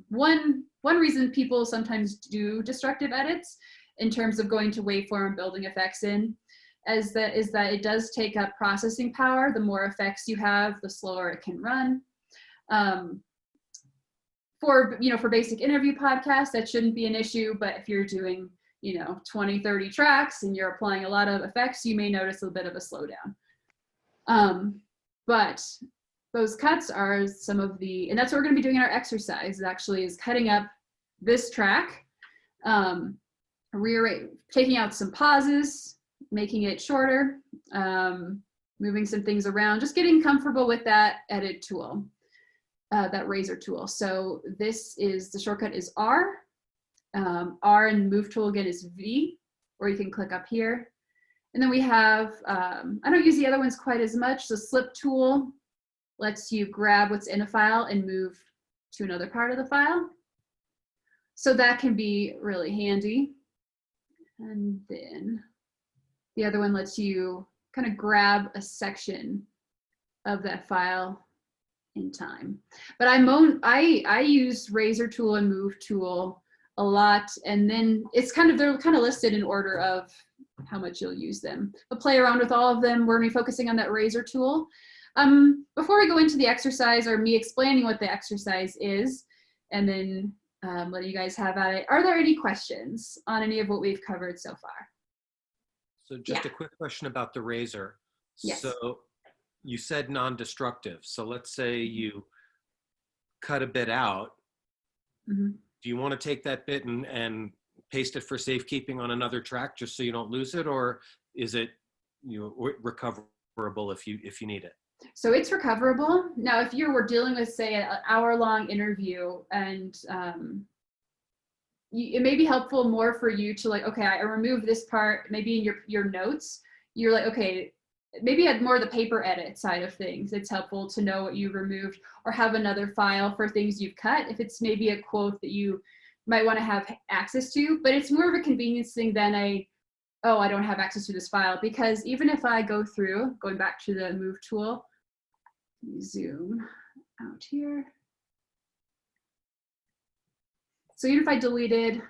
one reason people sometimes do destructive edits in terms of going to waveform and building effects in, is that it does take up processing power. The more effects you have, the slower it can run. For basic interview podcasts, that shouldn't be an issue, but if you're doing 20, 30 tracks and you're applying a lot of effects, you may notice a bit of a slowdown. But those cuts are some of the, and that's what we're going to be doing in our exercise, actually, is cutting up this track, taking out some pauses, making it shorter, moving some things around, just getting comfortable with that edit tool, that razor tool. So this is, the shortcut is R. R, and move tool again is V, or you can click up here. And then we have, I don't use the other ones quite as much. The slip tool lets you grab what's in a file and move to another part of the file. So that can be really handy. And then the other one lets you kind of grab a section of that file in time. But I use razor tool and move tool a lot, and then they're kind of listed in order of how much you'll use them. But play around with all of them. We're going to be focusing on that razor tool. Before we go into the exercise, or me explaining what the exercise is, and then letting you guys have at it, are there any questions on any of what we've covered so far? So just a quick question about the razor. Yes. So you said non-destructive. So let's say you cut a bit out. Mm-hmm. Do you want to take that bit and paste it for safekeeping on another track just so you don't lose it, or is it recoverable if you need it? So it's recoverable. Now, if you were dealing with, say, an hour-long interview, and it may be helpful more for you to, like, okay, I removed this part, maybe in your notes, you're like, okay, maybe add more of the paper edit side of things. It's helpful to know what you removed, or have another file for things you've cut, if it's maybe a quote that you might want to have access to. But it's more of a convenience thing than oh, I don't have access to this file, because even if I go through, going back to the move tool, zoom out here. So even if I deleted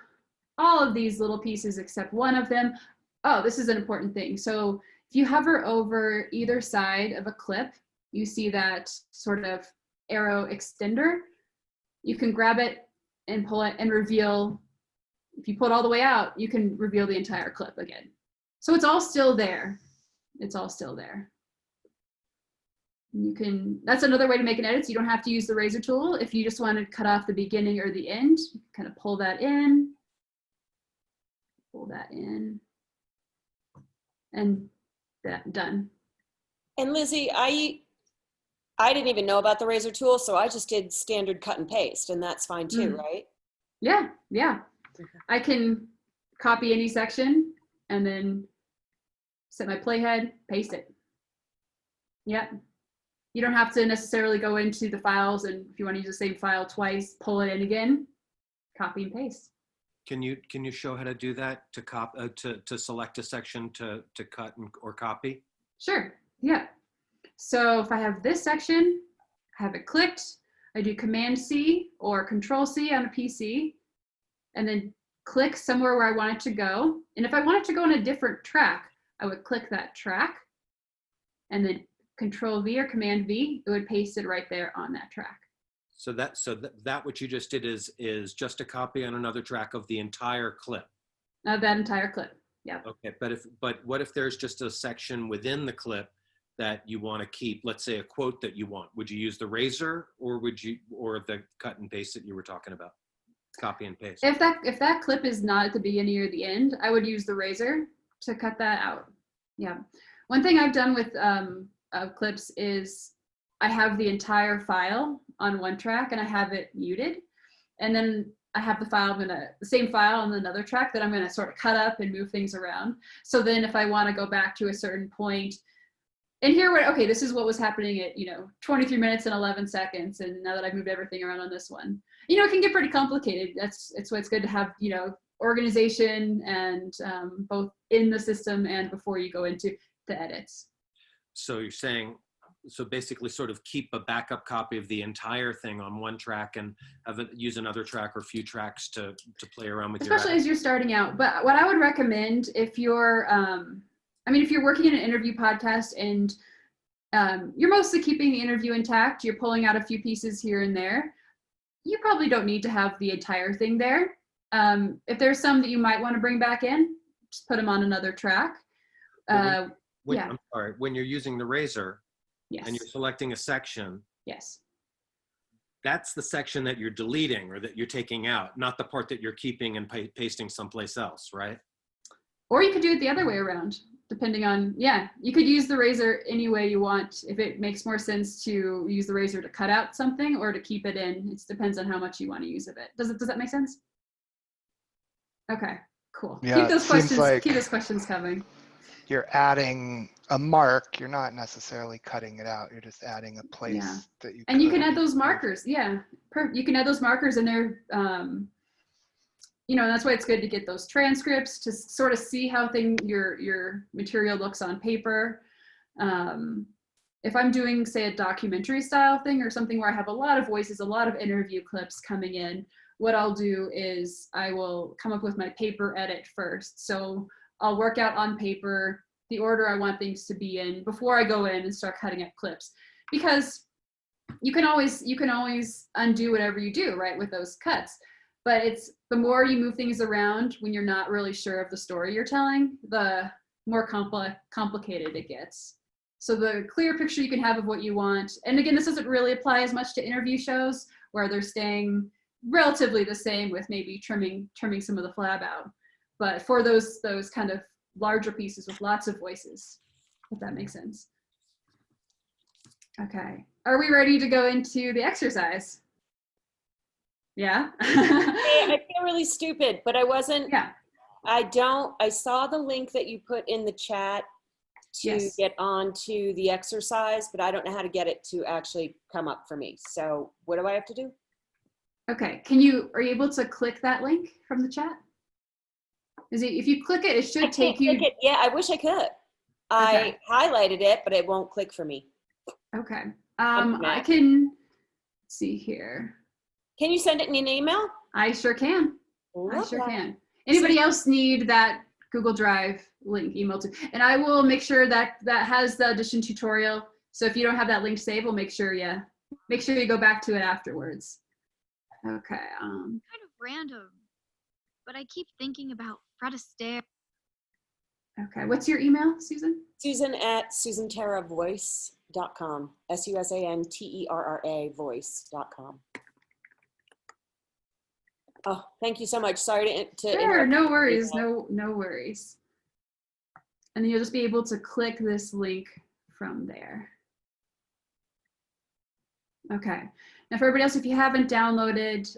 all of these little pieces except one of them, oh, this is an important thing. So if you hover over either side of a clip, you see that sort of arrow extender. You can grab it and pull it and reveal. If you pull it all the way out, you can reveal the entire clip again. So it's all still there. It's all still there. You can, that's another way to make an edit. So you don't have to use the razor tool. If you just want to cut off the beginning or the end, you kind of pull that in, and that done. And Lizzie, I didn't even know about the razor tool, so I just did standard cut and paste, and that's fine too, right? Yeah. I can copy any section and then set my playhead, paste it. Yeah. You don't have to necessarily go into the files, and if you want to use the same file twice, pull it in again, copy and paste. Can you show how to do that, to select a section to cut or copy? Sure. Yeah. So if I have this section, I have it clicked, I do Command C or Control C on a PC, and then click somewhere where I want it to go. And if I want it to go on a different track, I would click that track, and then Control V or Command V, it would paste it right there on that track. So that what you just did is just a copy on another track of the entire clip. Of that entire clip. Yeah. Okay, but what if there's just a section within the clip that you want to keep? Let's say a quote that you want. Would you use the razor, or the cut and paste that you were talking about? Copy and paste. If that clip is not at the beginning or the end, I would use the razor to cut that out. Yeah. One thing I've done with clips is I have the entire file on one track and I have it muted, and then I have the same file on another track that I'm gonna sort of cut up and move things around. So then if I want to go back to a certain point and hear okay, this is what was happening at 23 minutes and 11 seconds, and now that I've moved everything around on this one, it can get pretty complicated. It's why it's good to have organization and both in the system and before you go into the edits. So you're saying, so basically sort of keep a backup copy of the entire thing on one track and use another track or a few tracks to play around with. Especially as you're starting out. But what I would recommend if you're, if you're working in an interview podcast and you're mostly keeping the interview intact, you're pulling out a few pieces here and there, you probably don't need to have the entire thing there. If there's some that you might want to bring back in, just put them on another track. I'm sorry, when you're using the razor, yes, and you're selecting a section, yes, that's the section that you're deleting or that you're taking out, not the part that you're keeping and pasting someplace else, right? Or you could do it the other way around, depending on, you could use the razor any way you want. If it makes more sense to use the razor to cut out something or to keep it in, it depends on how much you want to use of it. Does that make sense? Okay, cool. Yeah, keep those questions coming. You're adding a mark. You're not necessarily cutting it out. You're just adding a place that you. And you can add those markers. Yeah, you can add those markers in there. That's why it's good to get those transcripts to sort of see how your material looks on paper. If I'm doing, say, a documentary style thing or something where I have a lot of voices, a lot of interview clips coming in, what I'll do is I will come up with my paper edit first. So I'll work out on paper the order I want things to be in before I go in and start cutting up clips, because you can always undo whatever you do, right, with those cuts. But it's the more you move things around when you're not really sure of the story you're telling, the more complicated it gets. So the clear picture you can have of what you want, and again, this doesn't really apply as much to interview shows where they're staying relatively the same with maybe trimming some of the flab out. But for those kind of larger pieces with lots of voices, if that makes sense. Okay, are we ready to go into the exercise? Yeah. I feel really stupid, but I wasn't. Yeah. I saw the link that you put in the chat to get onto the exercise, but I don't know how to get it to actually come up for me. So what do I have to do? Okay, are you able to click that link from the chat? If you click it, it should take you. Click it. Yeah, I wish I could. I highlighted it, but it won't click for me. Okay. I can see here. Can you send it in an email? I sure can. I sure can. Anybody else need that Google Drive link emailed to? And I will make sure that has the Audition tutorial. So if you don't have that link saved, we'll make sure you go back to it afterwards. Okay. Kind of random, but I keep thinking about Fred Astaire. Okay. What's your email, Susan? Susan@susanterravoice.com. SUSANTERRA voice.com. Oh, thank you so much. Sorry to Sure, no worries. No worries. And then you'll just be able to click this link from there. Okay. Now for everybody else, if you haven't downloaded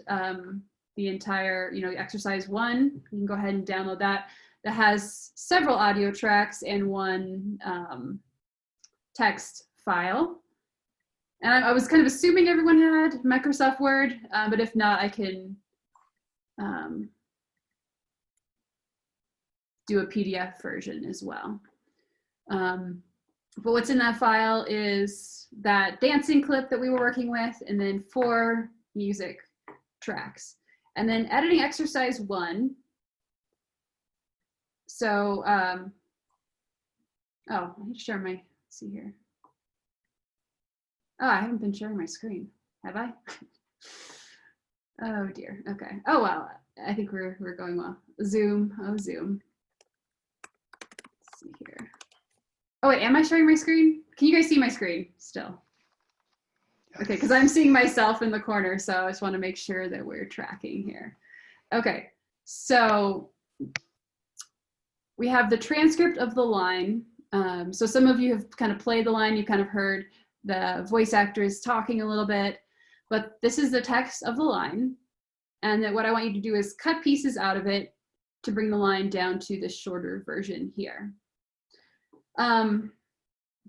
the entire, exercise 1, you can go ahead and download that. That has several audio tracks and one text file. And I was kind of assuming everyone had Microsoft Word, but if not, I can do a PDF version as well. But what's in that file is that dancing clip that we were working with, and then 4 music tracks. And then editing exercise 1. So, I need to share my, let's see here. Oh, I haven't been sharing my screen, have I? Oh dear. Okay. Oh wow. I think we're going well. Zoom. Oh Zoom. Let's see here. Oh wait, am I sharing my screen? Can you guys see my screen still? Okay, because I'm seeing myself in the corner, so I just want to make sure that we're tracking here. Okay, so we have the transcript of the line. So some of you have kind of played the line, you kind of heard the voice actors talking a little bit, but this is the text of the line. And then what I want you to do is cut pieces out of it to bring the line down to the shorter version here.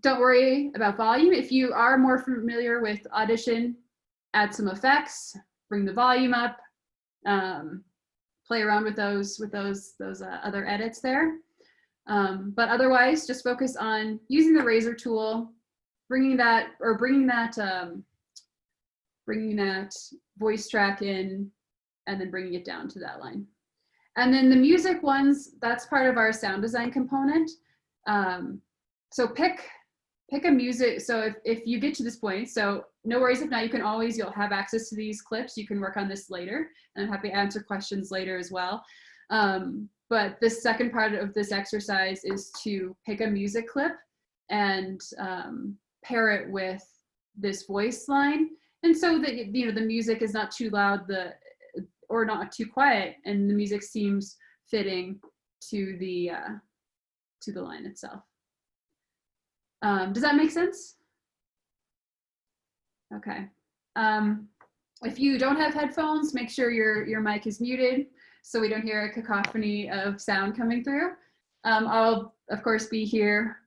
Don't worry about volume. If you are more familiar with Audition, add some effects, bring the volume up, play around with those other edits there. But otherwise, just focus on using the razor tool, bringing that voice track in, and then bringing it down to that line. And then the music ones, that's part of our sound design component. So pick a music. So if you get to this point, so no worries if not, you'll have access to these clips. You can work on this later, and I'm happy to answer questions later as well. But this second part of this exercise is to pick a music clip and pair it with this voice line. And so that, the music is not too loud or not too quiet, and the music seems fitting to the line itself. Does that make sense? Okay. If you don't have headphones, make sure your mic is muted so we don't hear a cacophony of sound coming through. I'll of course be here,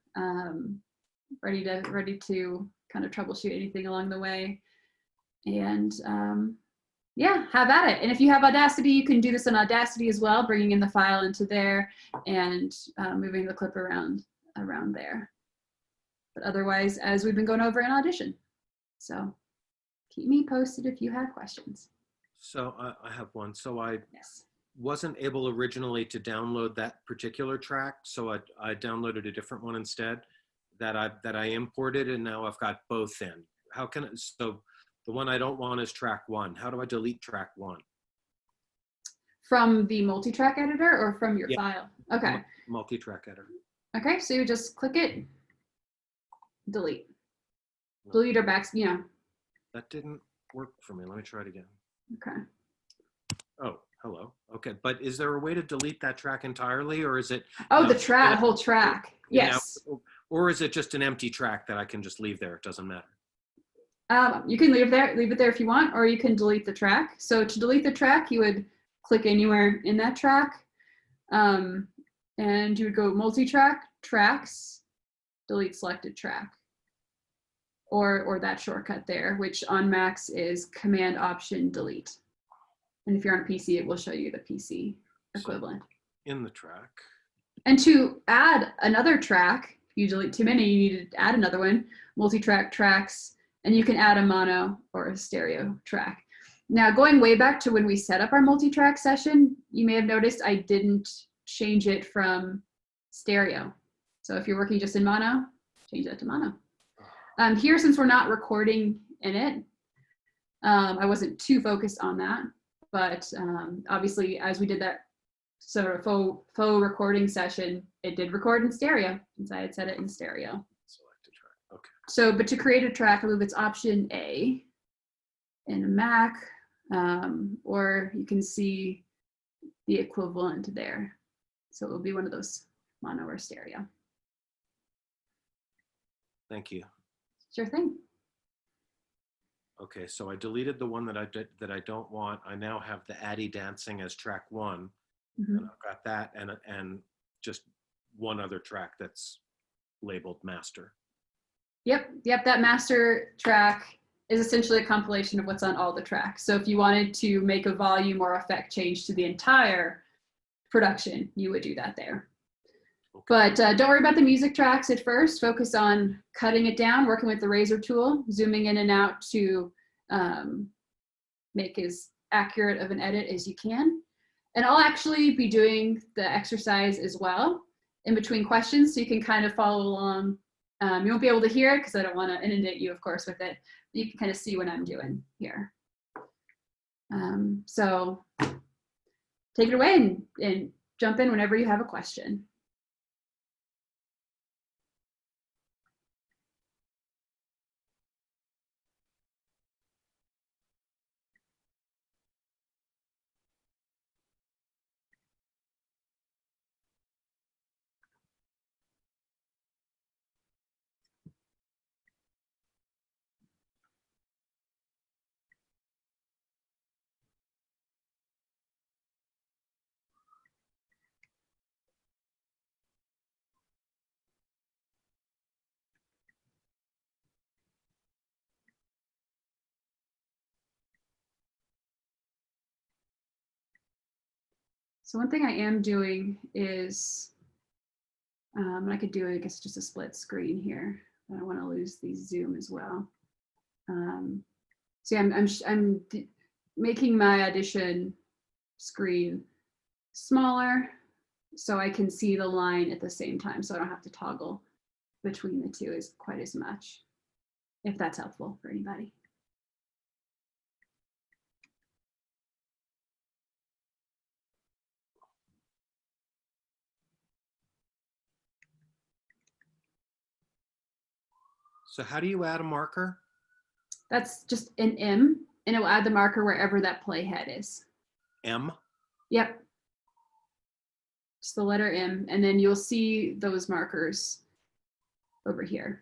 ready to kind of troubleshoot anything along the way. And yeah, have at it. And if you have Audacity, you can do this in Audacity as well, bringing in the file into there and moving the clip around there. But otherwise, as we've been going over in Audition. So keep me posted if you have questions. So I have one. So I wasn't able originally to download that particular track, so I downloaded a different one instead that I imported, and now I've got both in. How can so the one I don't want is track 1. How do I delete track 1? From the multitrack editor or from your file? Okay. Multitrack editor. Okay, so you just click it, delete. Delete or back, That didn't work for me. Let me try it again. Okay. Oh, hello. Okay, but is there a way to delete that track entirely, or is it? Oh, the whole track. Yes. Or is it just an empty track that I can just leave there? It doesn't matter. You can leave it there if you want, or you can delete the track. So to delete the track, you would click anywhere in that track, and you would go multitrack, tracks, delete selected track, or that shortcut there, which on Macs is Command Option Delete. And if you're on a PC, it will show you the PC equivalent. So in the track. And to add another track, if you delete too many, you need to add another one, multitrack tracks, and you can add a mono or a stereo track. Now, going way back to when we set up our multitrack session, you may have noticed I didn't change it from stereo. So if you're working just in mono, change that to mono. Here, since we're not recording in it, I wasn't too focused on that. But obviously, as we did that sort of faux recording session, it did record in stereo, since I had set it in stereo. Select a track. Okay. So, but to create a track, I believe it's Option A in a Mac, or you can see the equivalent there. So it will be one of those mono or stereo. Thank you. Sure thing. Okay, so I deleted the one that I don't want. I now have the Addie dancing as track 1, and I've got that and just one other track that's labeled master. Yep. That master track is essentially a compilation of what's on all the tracks. So if you wanted to make a volume or effect change to the entire production, you would do that there. Okay. But don't worry about the music tracks at first. Focus on cutting it down, working with the razor tool, zooming in and out to make as accurate of an edit as you can. And I'll actually be doing the exercise as well in between questions, so you can kind of follow along. You won't be able to hear it because I don't want to inundate you, of course, with it. You can kind of see what I'm doing here. So take it away and jump in whenever you have a question. So one thing I am doing is, I could do, I guess, just a split screen here. I don't want to lose the zoom as well. So yeah, I'm making my Audition screen smaller so I can see the line at the same time, so I don't have to toggle between the two as quite as much, if that's helpful for anybody. So how do you add a marker? That's just an M, and it will add the marker wherever that playhead is. M? Yep. Just the letter M, and then you'll see those markers over here.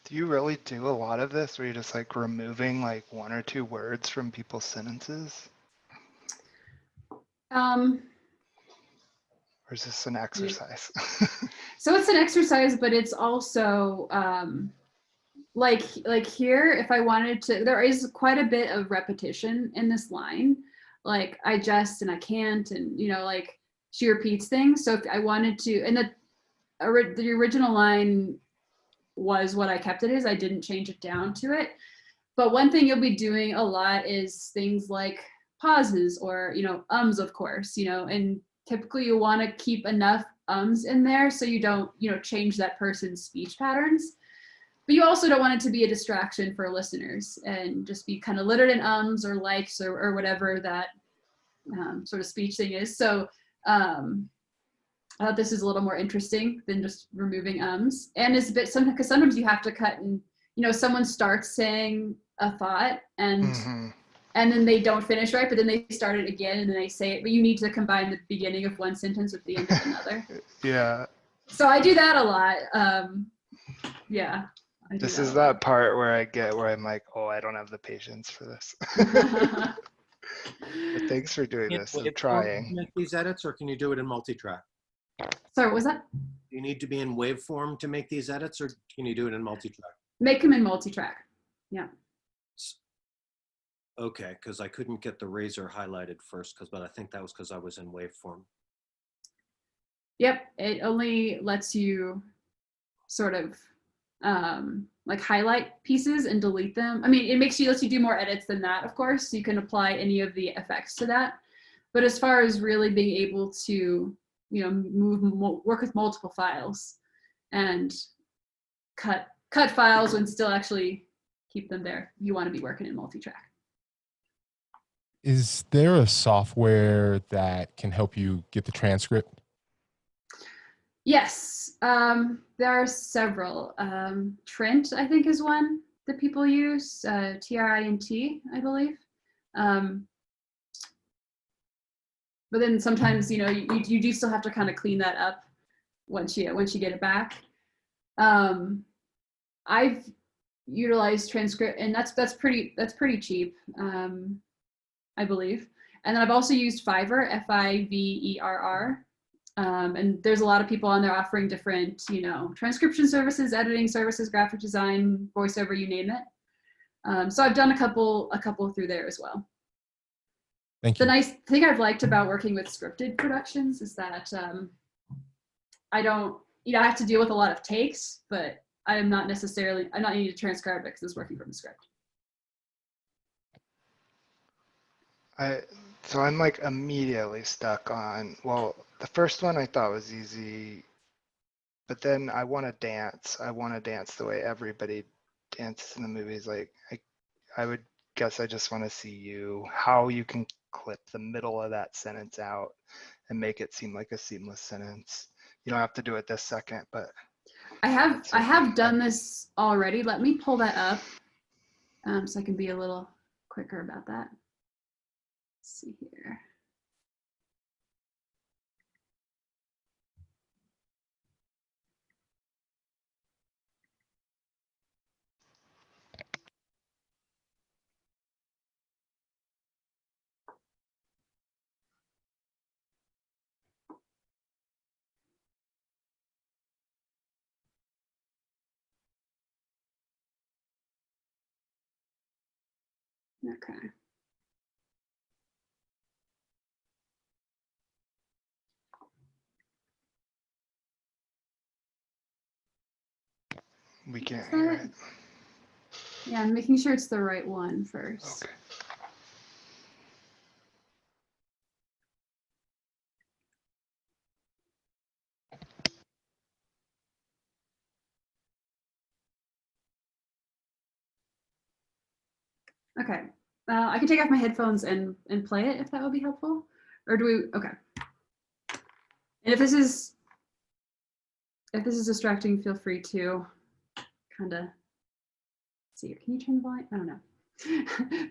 Do you really do a lot of this where you're just like removing like 1 or 2 words from people's sentences? Or is this an exercise? So it's an exercise, but it's also like here, if I wanted to, there is quite a bit of repetition in this line. Like I just and I can't, and like she repeats things. So if I wanted to, and the original line was what I kept it as. I didn't change it down to it. But one thing you'll be doing a lot is things like pauses or, ums, of course, and typically you want to keep enough ums in there so you don't, change that person's speech patterns. But you also don't want it to be a distraction for listeners and just be kind of littered in ums or likes or whatever that sort of speech thing is. So I thought this is a little more interesting than just removing ums. And it's a bit, because sometimes you have to cut and, someone starts saying a thought and then they don't finish right, but then they start it again and then they say it, but you need to combine the beginning of one sentence with the end of another. Yeah. So I do that a lot. Yeah. This is that part where I'm like, oh, I don't have the patience for this. But thanks for doing this. I'm trying. Make these edits, or can you do it in Multitrack? Sorry, what was that? Do you need to be in Waveform to make these edits, or can you do it in Multitrack? Make them in Multitrack. Yeah. Okay, because I couldn't get the razor highlighted first, but I think that was because I was in Waveform. Yep, it only lets you sort of like highlight pieces and delete them. I mean, lets you do more edits than that, of course. So you can apply any of the effects to that. But as far as really being able to, work with multiple files and cut files and still actually keep them there, you want to be working in Multitrack. Is there a software that can help you get the transcript? Yes, there are several. Trint, I think, is one that people use, TRINT, I believe. But then sometimes, you know, you do still have to kind of clean that up once you get it back. I've utilized transcript, and that's pretty cheap, I believe. And then I've also used Fiverr, Fiverr, and there's a lot of people on there offering different, you know, transcription services, editing services, graphic design, voiceover, you name it. So I've done a couple through there as well. Thank you. The nice thing I've liked about working with scripted productions is that I don't, you know, I have to deal with a lot of takes, but I'm not needing to transcribe it because it's working from the script. So I'm like immediately stuck on, well, the first one I thought was easy, but then I want to dance. I want to dance the way everybody dances in the movies. Like I would guess I just want to see how you can clip the middle of that sentence out and make it seem like a seamless sentence. You don't have to do it this second, but I have done this already. Let me pull that up so I can be a little quicker about that. Let's see here. Okay. we can't hear it. Yeah, I'm making sure it's the right one first. Okay. Okay. I can take off my headphones and play it if that would be helpful. Or do we? Okay. And if this is distracting, feel free to kind of see here. Can you turn the volume? I don't know.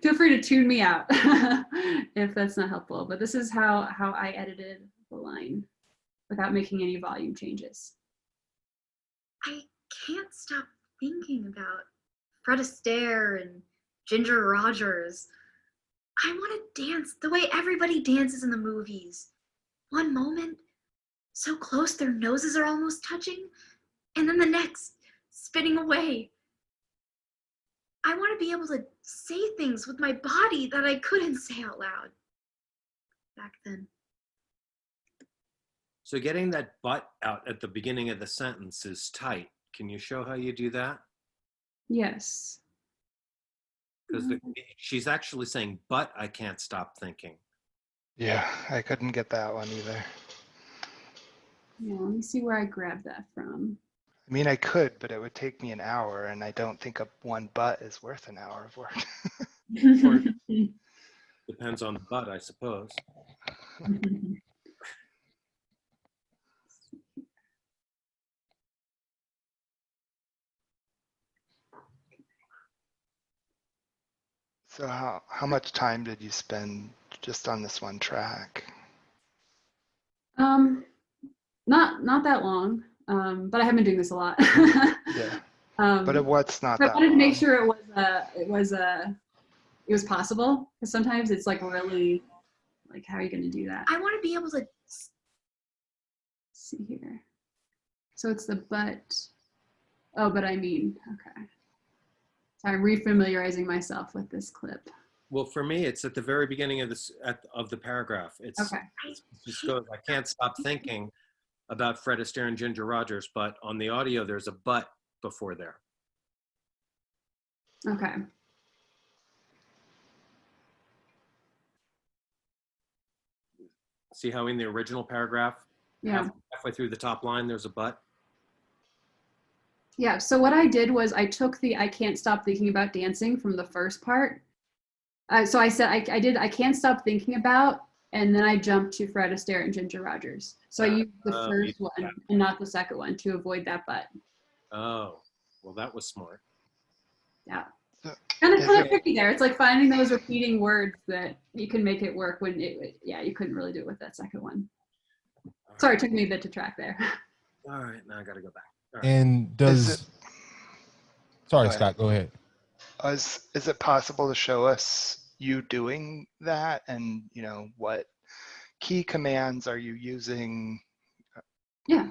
Feel free to tune me out if that's not helpful. But this is how I edited the line without making any volume changes. I can't stop thinking about Fred Astaire and Ginger Rogers. I want to dance the way everybody dances in the movies. One moment, so close their noses are almost touching, and then the next, spinning away. I want to be able to say things with my body that I couldn't say out loud back then. So getting that but out at the beginning of the sentence is tight. Can you show how you do that? Yes. Because she's actually saying, but I can't stop thinking. Yeah, I couldn't get that one either. Yeah, let me see where I grabbed that from. I mean, I could, but it would take me an hour, and I don't think one but is worth an hour of work. Depends on the but, I suppose. So how much time did you spend just on this one track? Not that long, but I have been doing this a lot. Yeah. But what's not that I wanted long? to make sure it was possible, because sometimes it's like really, like, how are you going to do that? I want to be able to see here. So it's the but. Oh, but I mean, okay. So I'm refamiliarizing myself with this clip. Well, for me, it's at the very beginning of the paragraph. It's okay. It just goes, I can't stop thinking about Fred Astaire and Ginger Rogers, but on the audio, there's a but before there. Okay. See how in the original paragraph, yeah, halfway through the top line, there's a but? Yeah, so what I did was I took the I can't stop thinking about dancing from the first part. So I said I can't stop thinking about, and then I jumped to Fred Astaire and Ginger Rogers. So I used the first one and not the second one to avoid that but. Oh, well, that was smart. Yeah. kind of tricky there. It's like finding those repeating words that you can make it work when you couldn't really do it with that second one. Sorry, it took me a bit to track there. All right, now I got to go back. Right. And sorry, Scott, go ahead. Is it possible to show us you doing that, and what key commands are you using? Yeah.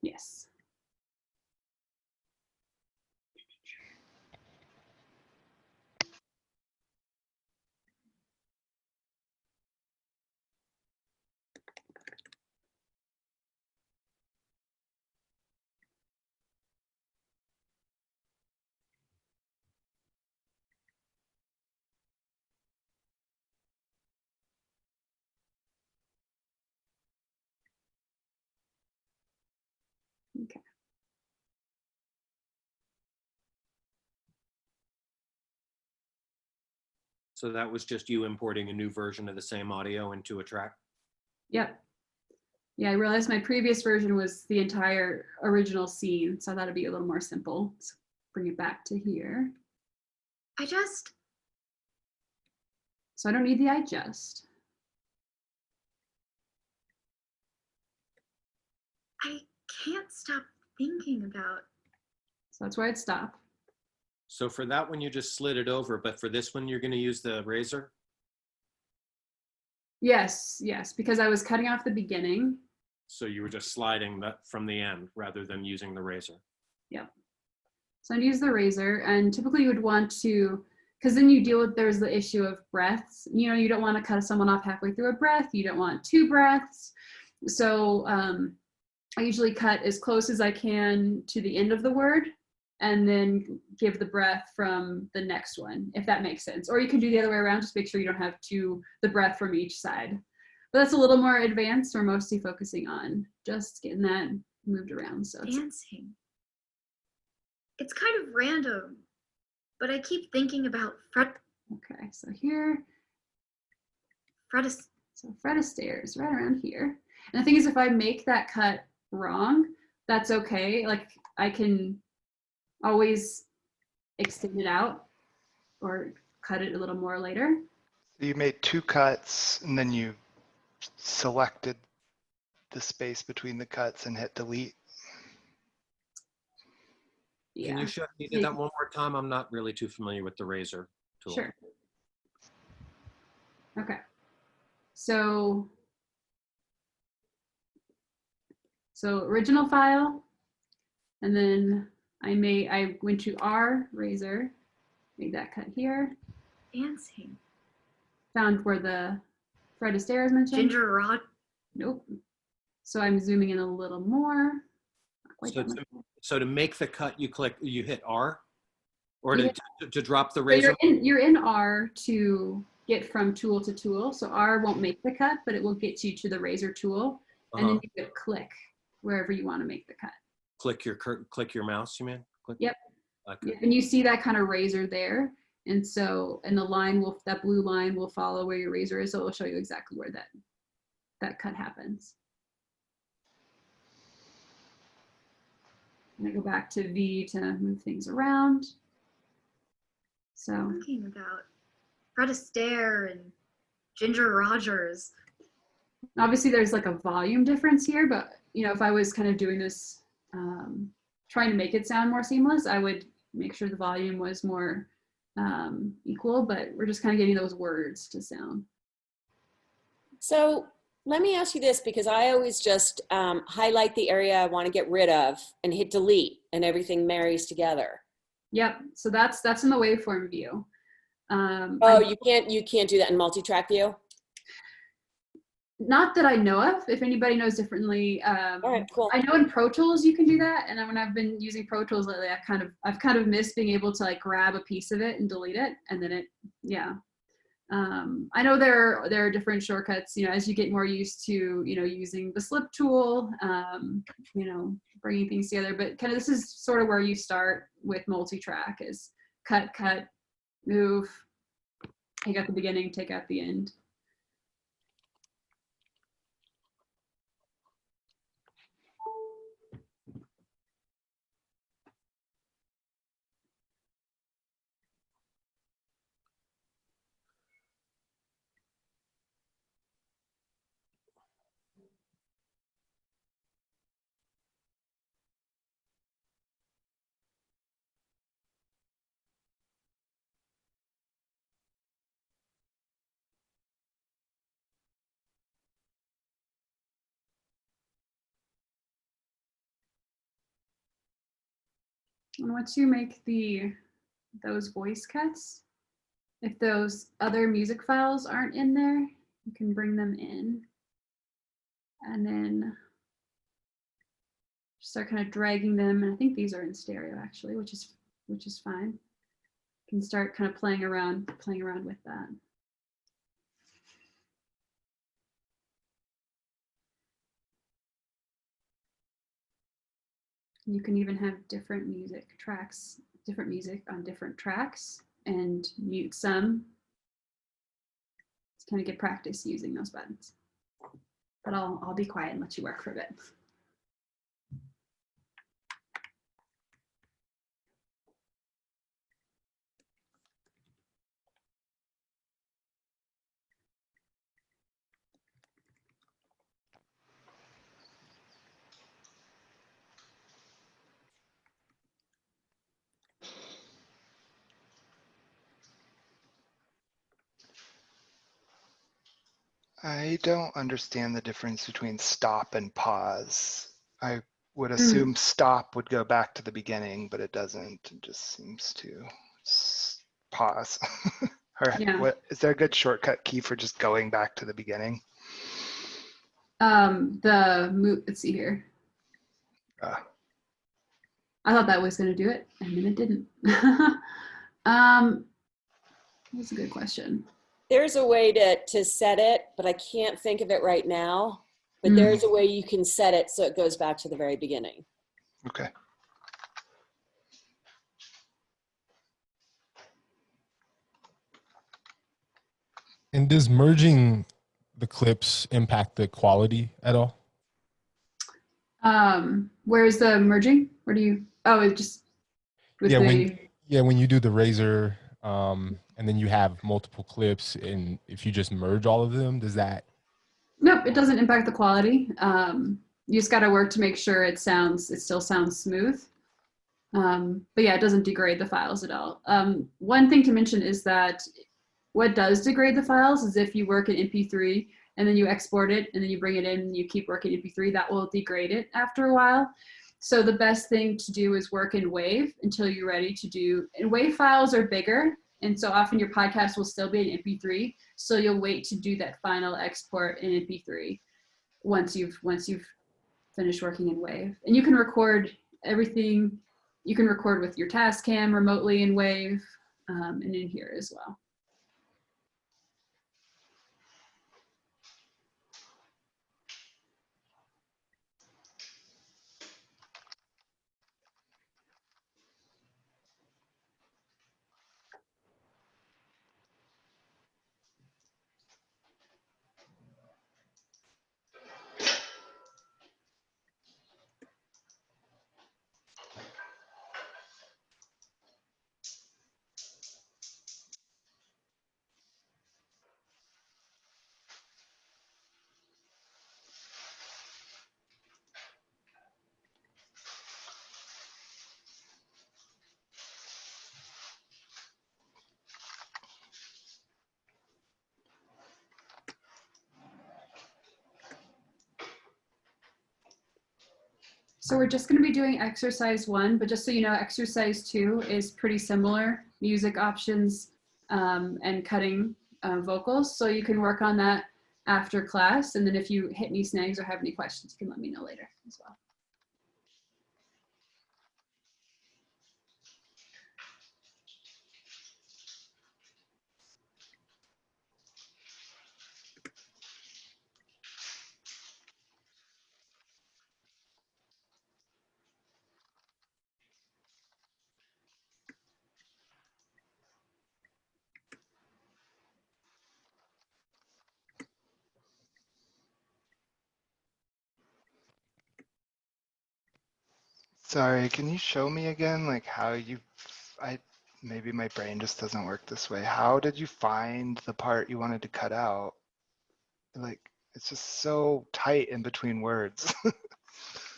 Yes. Okay. So that was just you importing a new version of the same audio into a track? Yep. Yeah, I realized my previous version was the entire original scene, so I thought it'd be a little more simple. So bring it back to here. So I don't need the I just. I can't stop thinking about. So that's where I'd stop. So for that one, you just slid it over, but for this one, you're going to use the razor? Yes, because I was cutting off the beginning. So you were just sliding that from the end rather than using the razor? Yep. So I'd use the razor, and typically you would want to, because then you deal with, there's the issue of breaths. You don't want to cut someone off halfway through a breath. You don't want 2 breaths. So I usually cut as close as I can to the end of the word, and then give the breath from the next one, if that makes sense. Or you can do the other way around, just make sure you don't have the breath from each side. But that's a little more advanced. We're mostly focusing on just getting that moved around. So dancing. It's kind of random, but I keep thinking about Okay, so here. Fred Astaire's right around here. And the thing is, if I make that cut wrong, that's okay. Like, I can always extend it out or cut it a little more later. You made 2 cuts, and then you selected the space between the cuts and hit delete. Yeah. Can you show me that one more time? I'm not really too familiar with the razor tool. Sure. Okay. So original file, and then I went to R, razor, made that cut here. Dancing. Found where the Fred Astaire is mentioned. Ginger Rod. Nope. So I'm zooming in a little more. So to make the cut, you hit R, or to drop the razor? So you're in R to get from tool to tool. So R won't make the cut, but it will get you to the razor tool, and then you hit click wherever you want to make the cut. Click your mouse, you mean? Click? Yep. Okay. And you see that kind of razor there. And so, and that blue line will follow where your razor is. So it will show you exactly where that cut happens. And I go back to V to move things around. So thinking about Fred Astaire and Ginger Rogers. Obviously there's like a volume difference here, but if I was kind of doing this, trying to make it sound more seamless, I would make sure the volume was more equal, but we're just kind of getting those words to sound. So let me ask you this, because I always just highlight the area I want to get rid of and hit delete, and everything marries together. Yep. So that's in the waveform view. You can't do that in Multitrack View? Not that I know of. If anybody knows differently, all right, cool. I know in Pro Tools you can do that, and then when I've been using Pro Tools lately, I've kind of missed being able to like grab a piece of it and delete it, and then I know there are different shortcuts. As you get more used to using the slip tool, bringing things together. But kind of this is sort of where you start with multi-track: is cut, move, take out the beginning, take out the end. And once you make those voice cuts, if those other music files aren't in there, you can bring them in. And then start kind of dragging them. And I think these are in stereo actually, which is fine. You can start kind of playing around with that. You can even have different music on different tracks and mute some to kind of get practice using those buttons. But I'll be quiet and let you work for a bit. I don't understand the difference between stop and pause. I would assume stop would go back to the beginning, but it doesn't. It just seems to pause. Or what, is there a good shortcut key for just going back to the beginning? Let's see here. I thought that was going to do it, and then it didn't. That's a good question. There's a way to set it, but I can't think of it right now. But there's a way you can set it so it goes back to the very beginning. Okay. And does merging the clips impact the quality at all? Where's the merging? Where do you? Oh, it just. When you do the razor, and then you have multiple clips, and if you just merge all of them, does that? Nope, it doesn't impact the quality. You just got to work to make sure it still sounds smooth. But yeah, it doesn't degrade the files at all. One thing to mention is that what does degrade the files is if you work in MP3 and then you export it and then you bring it in and you keep working MP3, that will degrade it after a while. So the best thing to do is work in WAV until you're ready to do, and WAV files are bigger, and so often your podcast will still be in MP3, so you'll wait to do that final export in MP3 once you've finished working in WAV. And you can record everything, you can record with your Tascam remotely in WAV, and in here as well. So we're just going to be doing exercise 1, but just so you know, exercise 2 is pretty similar, music options and cutting vocals. So you can work on that after class. And then if you hit any snags or have any questions, you can let me know later as well. Sorry, can you show me again, like how maybe my brain just doesn't work this way. How did you find the part you wanted to cut out? Like, it's just so tight in between words.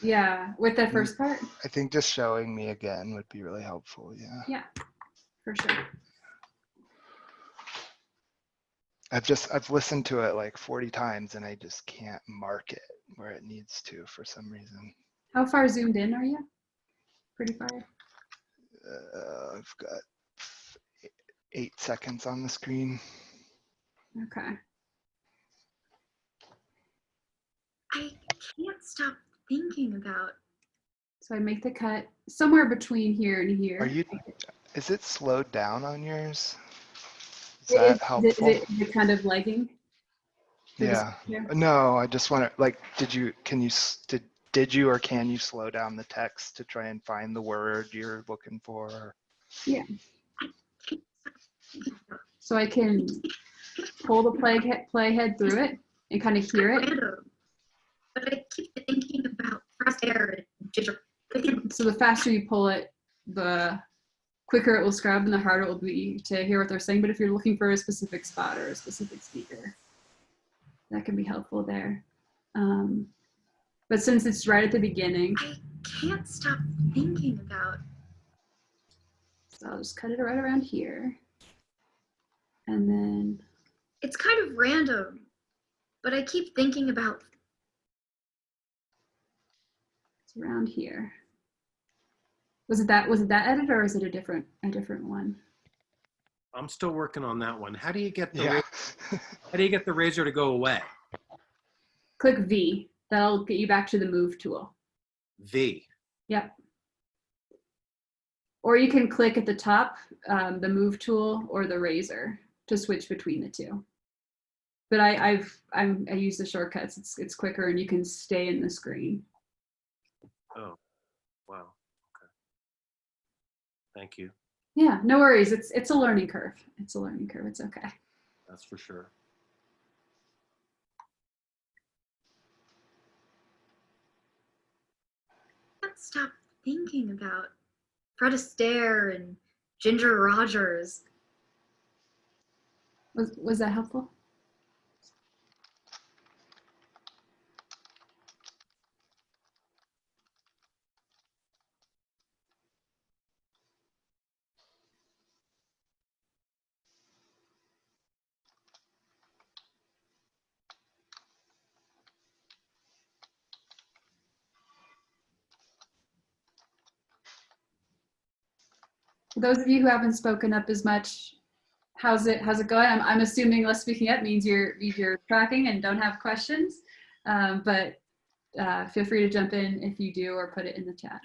Yeah, with the first part? I think just showing me again would be really helpful, yeah. Yeah, for sure. I've listened to it like 40 times and I just can't mark it where it needs to for some reason. How far zoomed in are you? Pretty far? I've got 8 seconds on the screen. Okay. I can't stop thinking about. So I make the cut somewhere between here and here. Is it slowed down on yours? Is that helpful? Is it kind of lagging? Yeah. No, I just want to, like, did you or can you slow down the text to try and find the word you're looking for? Yeah. So I can pull the playhead through it and kind of hear it. But I keep thinking about fresh air and ginger. So the faster you pull it, the quicker it will scrub and the harder it will be to hear what they're saying. But if you're looking for a specific spot or a specific speaker, that can be helpful there. But since it's right at the beginning, I can't stop thinking about. So I'll just cut it right around here. And then. It's kind of random, but I keep thinking about. It's around here. Was it that editor or is it a different one? I'm still working on that one. How do you get the how do you get the razor to go away? Click V. That'll get you back to the move tool. V. Yep. Or you can click at the top, the move tool or the razor to switch between the two. But I use the shortcuts. It's quicker and you can stay in the screen. Oh, wow. Okay. Thank you. Yeah, no worries. It's a learning curve. It's a learning curve. It's okay. That's for sure. I can't stop thinking about Fred Astaire and Ginger Rogers. Was that helpful? For those of you who haven't spoken up as much, how's it going? I'm assuming less speaking up means you're tracking and don't have questions, but feel free to jump in if you do or put it in the chat.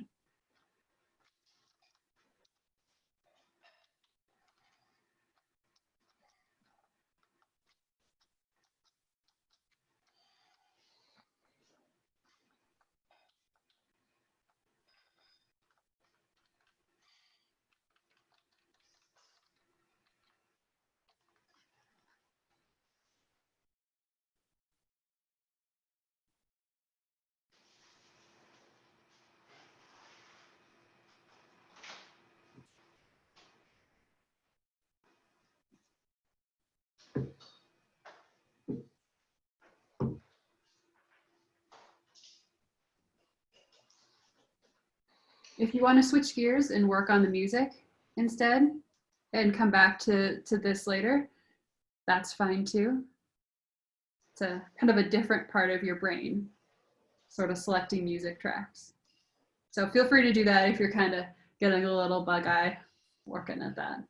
If you want to switch gears and work on the music instead and come back to this later, that's fine too. It's a kind of a different part of your brain, sort of selecting music tracks. So feel free to do that if you're kind of getting a little bug eye working at that.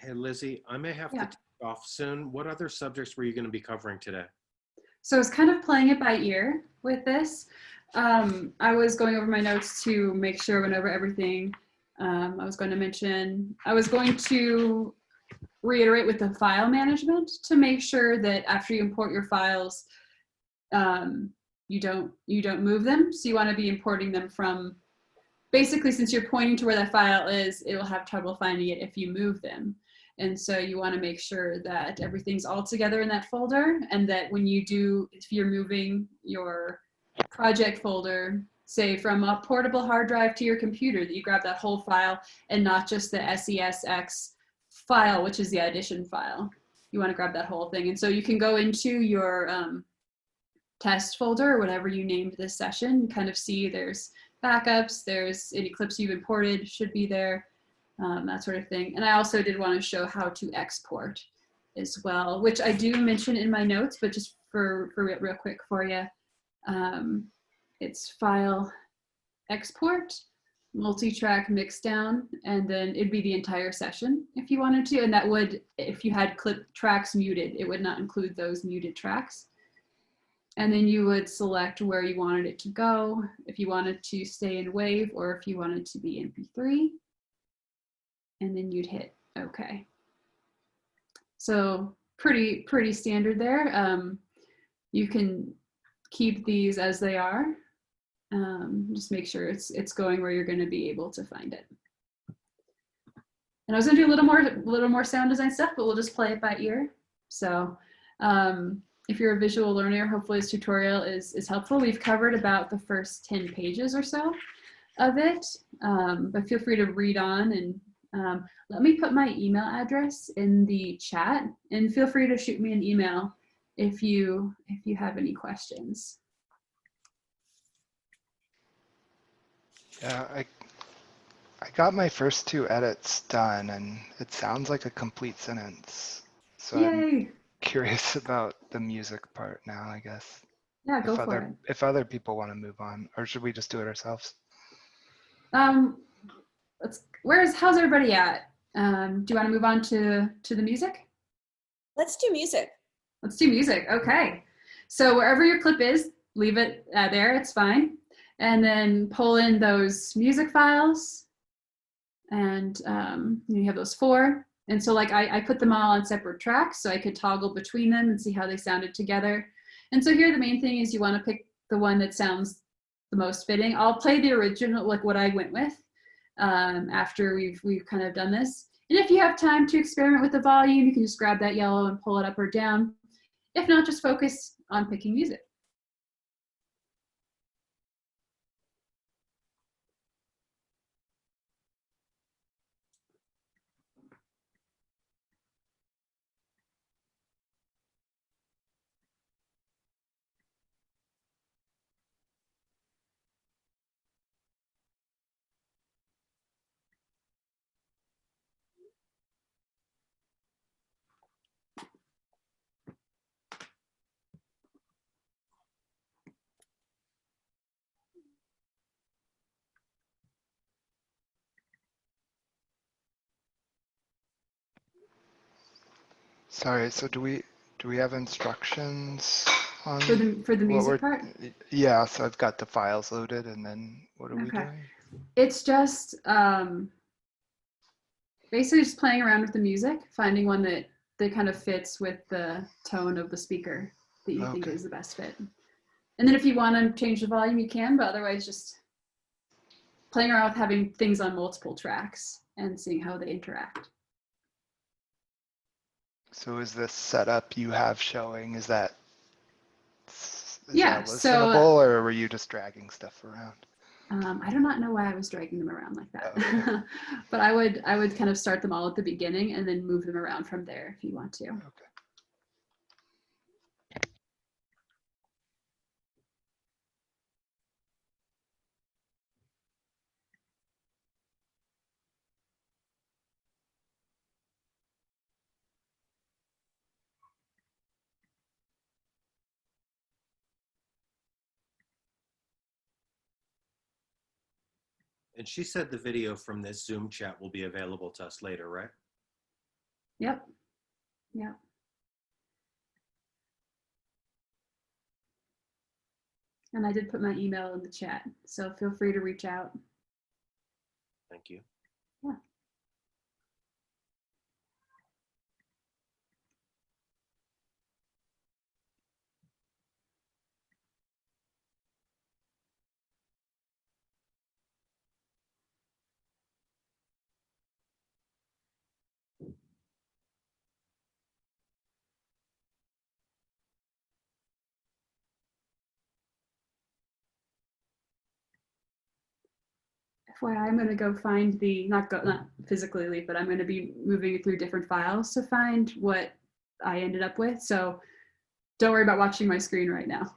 Hey, Lizzie, I may have to take off soon. What other subjects were you going to be covering today? So I was kind of playing it by ear with this. I was going over my notes to make sure I went over everything. I was going to reiterate with the file management to make sure that after you import your files, you don't move them. So you want to be importing them from, basically, since you're pointing to where that file is, it will have trouble finding it if you move them. And so you want to make sure that everything's all together in that folder, and that when you do, if you're moving your project folder, say from a portable hard drive to your computer, that you grab that whole file and not just the SESX file, which is the Audition file. You want to grab that whole thing. And so you can go into your test folder or whatever you named this session, kind of see there's backups, there's any clips you've imported should be there. That sort of thing. And I also did want to show how to export as well, which I do mention in my notes, but just for real quick for you, it's file export, multi-track mix down, and then it'd be the entire session if you wanted to. And that would, if you had clip tracks muted, it would not include those muted tracks. And then you would select where you wanted it to go, if you wanted to stay in WAV or if you wanted to be MP3. And then you'd hit OK. So pretty standard there. You can keep these as they are. Just make sure it's going where you're going to be able to find it. And I was going to do a little more sound design stuff, but we'll just play it by ear. So if you're a visual learner, hopefully this tutorial is helpful. We've covered about the first 10 pages or so of it, but feel free to read on, and let me put my email address in the chat, and feel free to shoot me an email if you have any questions. Yeah, I got my first 2 edits done, and it sounds like a complete sentence. So Yay. I'm curious about the music part now, I guess. Yeah, go for it. If other people want to move on, or should we just do it ourselves? How's everybody at? Do you want to move on to the music? Let's do music. Let's do music. Okay. So wherever your clip is, leave it there. It's fine. And then pull in those music files. And you have those 4. And so like I put them all on separate tracks so I could toggle between them and see how they sounded together. And so here the main thing is you want to pick the one that sounds the most fitting. I'll play the original, like what I went with, after we've kind of done this. And if you have time to experiment with the volume, you can just grab that yellow and pull it up or down. If not, just focus on picking music. Sorry, so do we have instructions on for the music part? Yeah, so I've got the files loaded, and then what are we doing? It's just basically just playing around with the music, finding one that kind of fits with the tone of the speaker that you think is the best fit. And then if you want to change the volume, you can, but otherwise just playing around with having things on multiple tracks and seeing how they interact. So is this setup you have showing, is that that listenable, or were you just dragging stuff around? I do not know why I was dragging them around like that. But I would kind of start them all at the beginning and then move them around from there if you want to. Okay. And she said the video from this Zoom chat will be available to us later, right? Yep. Yeah. And I did put my email in the chat, so feel free to reach out. Thank you. Yeah. FYI, I'm going to go find the, not physically leave, but I'm going to be moving through different files to find what I ended up with. So don't worry about watching my screen right now.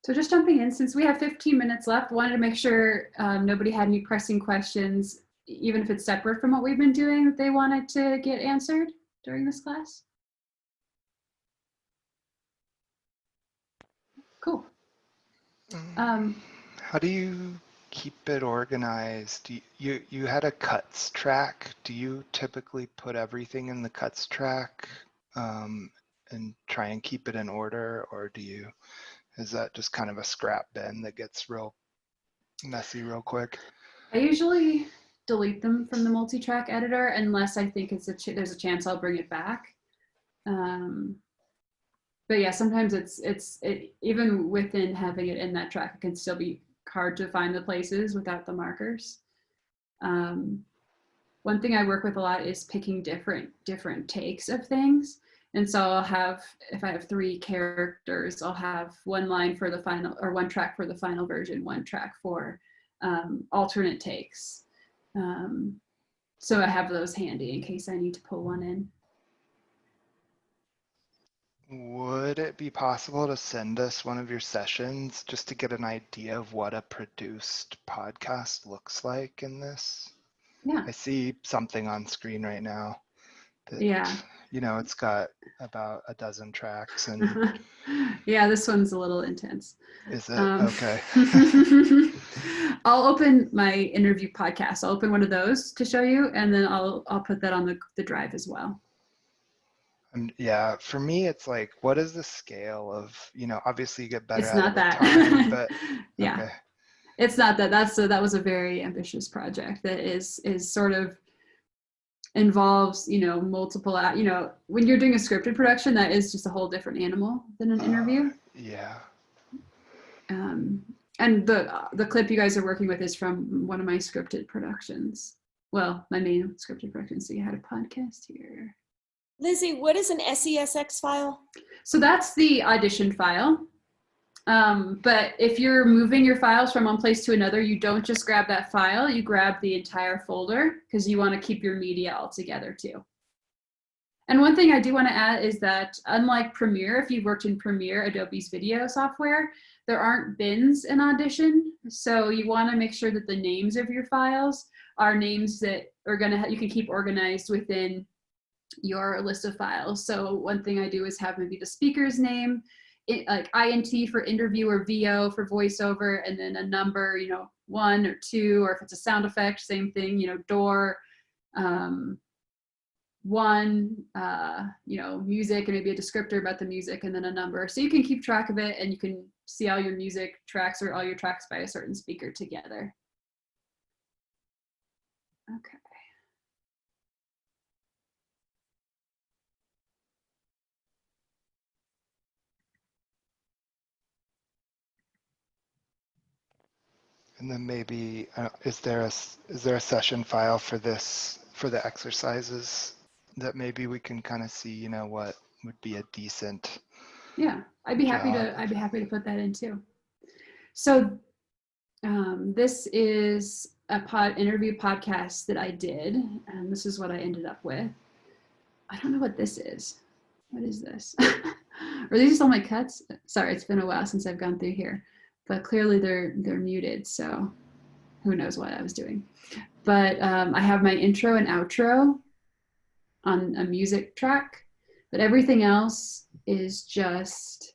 So just jumping in, since we have 15 minutes left, wanted to make sure nobody had any pressing questions, even if it's separate from what we've been doing, that they wanted to get answered during this class. Cool. How do you keep it organized? You had a cuts track. Do you typically put everything in the cuts track and try and keep it in order, or is that just kind of a scrap bin that gets real messy real quick? I usually delete them from the multi-track editor unless I think there's a chance I'll bring it back. But yeah, sometimes even within having it in that track, it can still be hard to find the places without the markers. One thing I work with a lot is picking different takes of things. And so I'll have, if I have 3 characters, I'll have one line for the final, or one track for the final version, one track for alternate takes. So I have those handy in case I need to pull one in. Would it be possible to send us one of your sessions just to get an idea of what a produced podcast looks like in this? Yeah. I see something on screen right now that, yeah. It's got about a dozen tracks and yeah, this one's a little intense. Is it? Okay. I'll open my interview podcast. I'll open one of those to show you, and then I'll put that on the drive as well. Yeah, for me, it's like, what is the scale of, obviously you get better it's at not it that. with time, but yeah, okay. It's not that. That was a very ambitious project that is sort of involves, multiple, when you're doing a scripted production, that is just a whole different animal than an interview. Yeah. And the clip you guys are working with is from one of my scripted productions. Well, my main scripted production. So you had a podcast here. Lizzie, what is an SESX file? So that's the audition file. But if you're moving your files from one place to another, you don't just grab that file, you grab the entire folder because you want to keep your media all together too. And one thing I do want to add is that unlike Premiere, if you've worked in Premiere, Adobe's video software, there aren't bins in Audition. So you want to make sure that the names of your files are names that are going to you can keep organized within your list of files. So one thing I do is have maybe the speaker's name, like INT for interview or VO for voiceover, and then a number, 1 or 2, or if it's a sound effect, same thing, door, one, music and maybe a descriptor about the music and then a number. So you can keep track of it and you can see all your music tracks or all your tracks by a certain speaker together. Okay. And then maybe, is there a session file for this, for the exercises that maybe we can kind of see, what would be a decent. Yeah, I'd be happy to put that in too. So this is a interview podcast that I did, and this is what I ended up with. I don't know what this is. What is this? Are these just all my cuts? Sorry, it's been a while since I've gone through here, but clearly they're muted, so who knows what I was doing. But I have my intro and outro on a music track, but everything else is just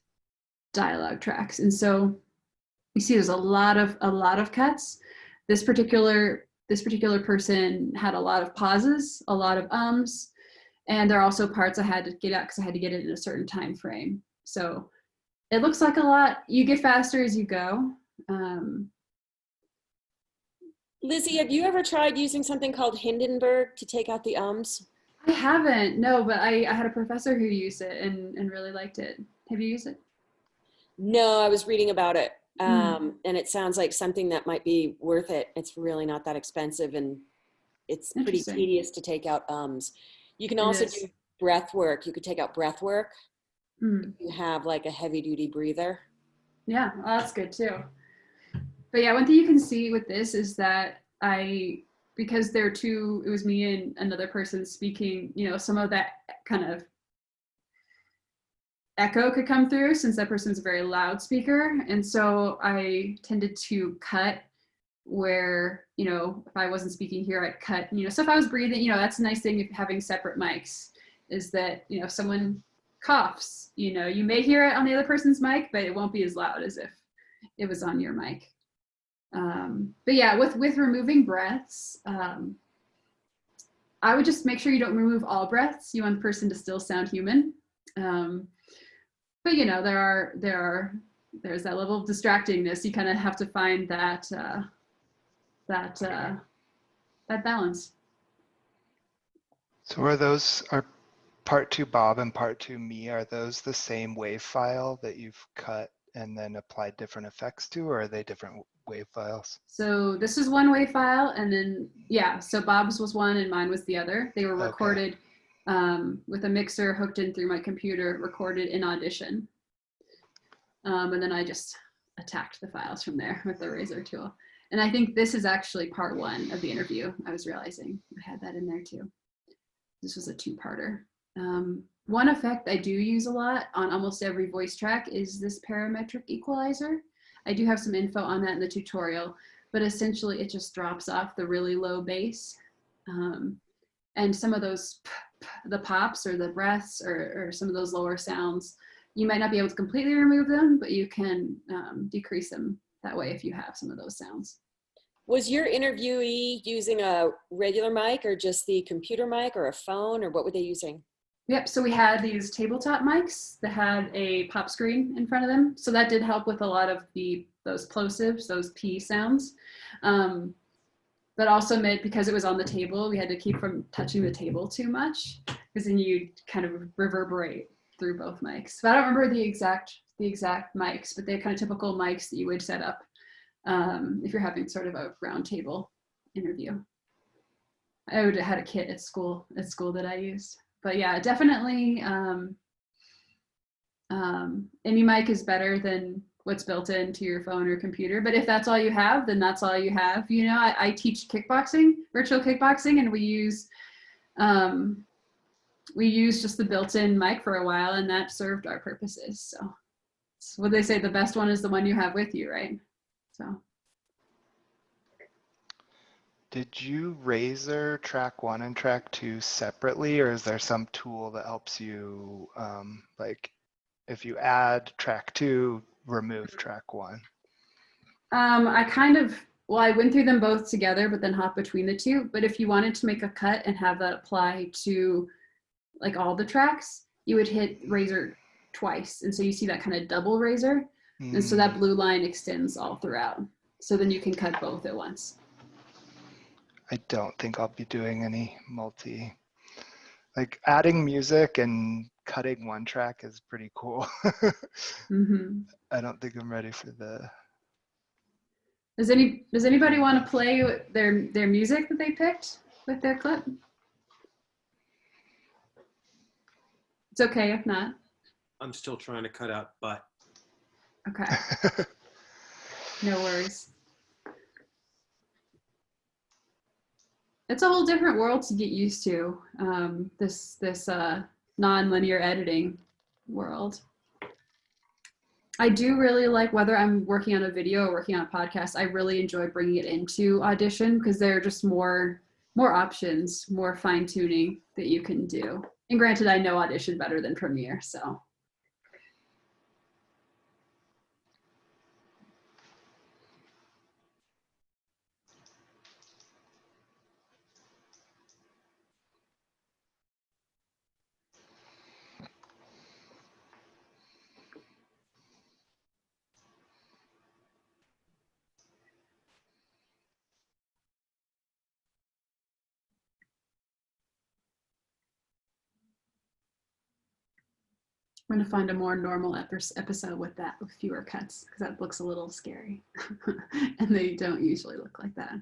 dialogue tracks. And so you see there's a lot of cuts. This particular person had a lot of pauses, a lot of ums, and there are also parts I had to get out because I had to get it in a certain time frame. So it looks like a lot. You get faster as you go. Lizzie, have you ever tried using something called Hindenburg to take out the ums? I haven't, no, but I had a professor who used it and really liked it. Have you used it? No, I was reading about it. And it sounds like something that might be worth it. It's really not that expensive, and it's pretty tedious to take out ums. You can also do breath work. You could take out breath work. You have like a heavy duty breather. Yeah, well, that's good too. But yeah, one thing you can see with this is that because there are it was me and another person speaking, some of that kind of echo could come through since that person's a very loud speaker. And so I tended to cut where, if I wasn't speaking here, I'd cut, so if I was breathing, that's a nice thing of having separate mics is that, if someone coughs, you may hear it on the other person's mic, but it won't be as loud as if it was on your mic. But yeah, with removing breaths, I would just make sure you don't remove all breaths. You want the person to still sound human. But there's that level of distractingness. You kind of have to find that balance. So are part 2 Bob and part 2 me, are those the same wave file that you've cut and then applied different effects to, or are they different wave files? So this is one wave file, and then, so Bob's was one and mine was the other. They were recorded with a mixer hooked in through my computer, recorded in Audition. And then I just attacked the files from there with the razor tool. And I think this is actually part 1 of the interview. I was realizing I had that in there too. This was a 2-parter. One effect I do use a lot on almost every voice track is this Parametric Equalizer. I do have some info on that in the tutorial, but essentially it just drops off the really low bass. And some of those, the pops or the breaths or some of those lower sounds, you might not be able to completely remove them, but you can decrease them that way if you have some of those sounds. Was your interviewee using a regular mic or just the computer mic or a phone, or what were they using? Yep, so we had these tabletop mics that had a pop screen in front of them. So that did help with a lot of those plosives, those P sounds. But also because it was on the table, we had to keep from touching the table too much, because then you kind of reverberate through both mics. But I don't remember the exact mics, but they're kind of typical mics that you would set up if you're having sort of a round table interview. I would have had a kit at school that I used. But yeah, definitely any mic is better than what's built into your phone or computer. But if that's all you have, then that's all you have. I teach kickboxing, virtual kickboxing, and we use just the built-in mic for a while, and that served our purposes. So what they say, the best one is the one you have with you, right? So. Did you razor track 1 and track 2 separately, or is there some tool that helps you, like if you add track 2, remove track 1? I went through them both together, but then hop between the two. But if you wanted to make a cut and have that apply to like all the tracks, you would hit razor twice. And so you see that kind of double razor. And so that blue line extends all throughout. So then you can cut both at once. I don't think I'll be doing any like adding music and cutting one track is pretty cool. I don't think I'm ready for the. Does anybody want to play their music that they picked with their clip? It's okay if not. I'm still trying to cut out but. Okay. No worries. It's a whole different world to get used to, this non-linear editing world. I do really like, whether I'm working on a video or working on a podcast, I really enjoy bringing it into Audition because there are just more options, more fine tuning that you can do. And granted, I know Audition better than Premiere, so. I'm going to find a more normal episode with fewer cuts, because that looks a little scary. And they don't usually look like that.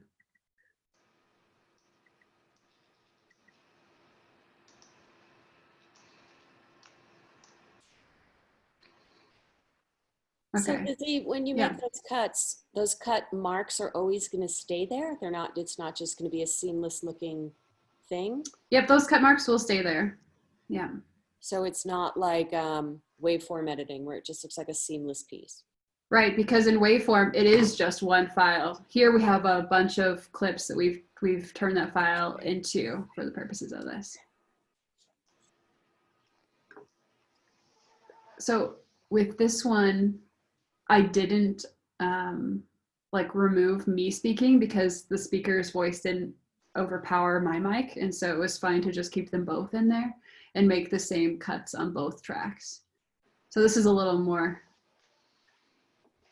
Okay. So Lizzie, when you make those cuts, those cut marks are always going to stay there? They're not, it's not just going to be a seamless looking thing? Yep, those cut marks will stay there. Yeah. So it's not like waveform editing where it just looks like a seamless piece. Right, because in waveform, it is just one file. Here we have a bunch of clips that we've turned that file into for the purposes of this. So with this one, I didn't like remove me speaking because the speaker's voice didn't overpower my mic. And so it was fine to just keep them both in there and make the same cuts on both tracks. So this is a little more,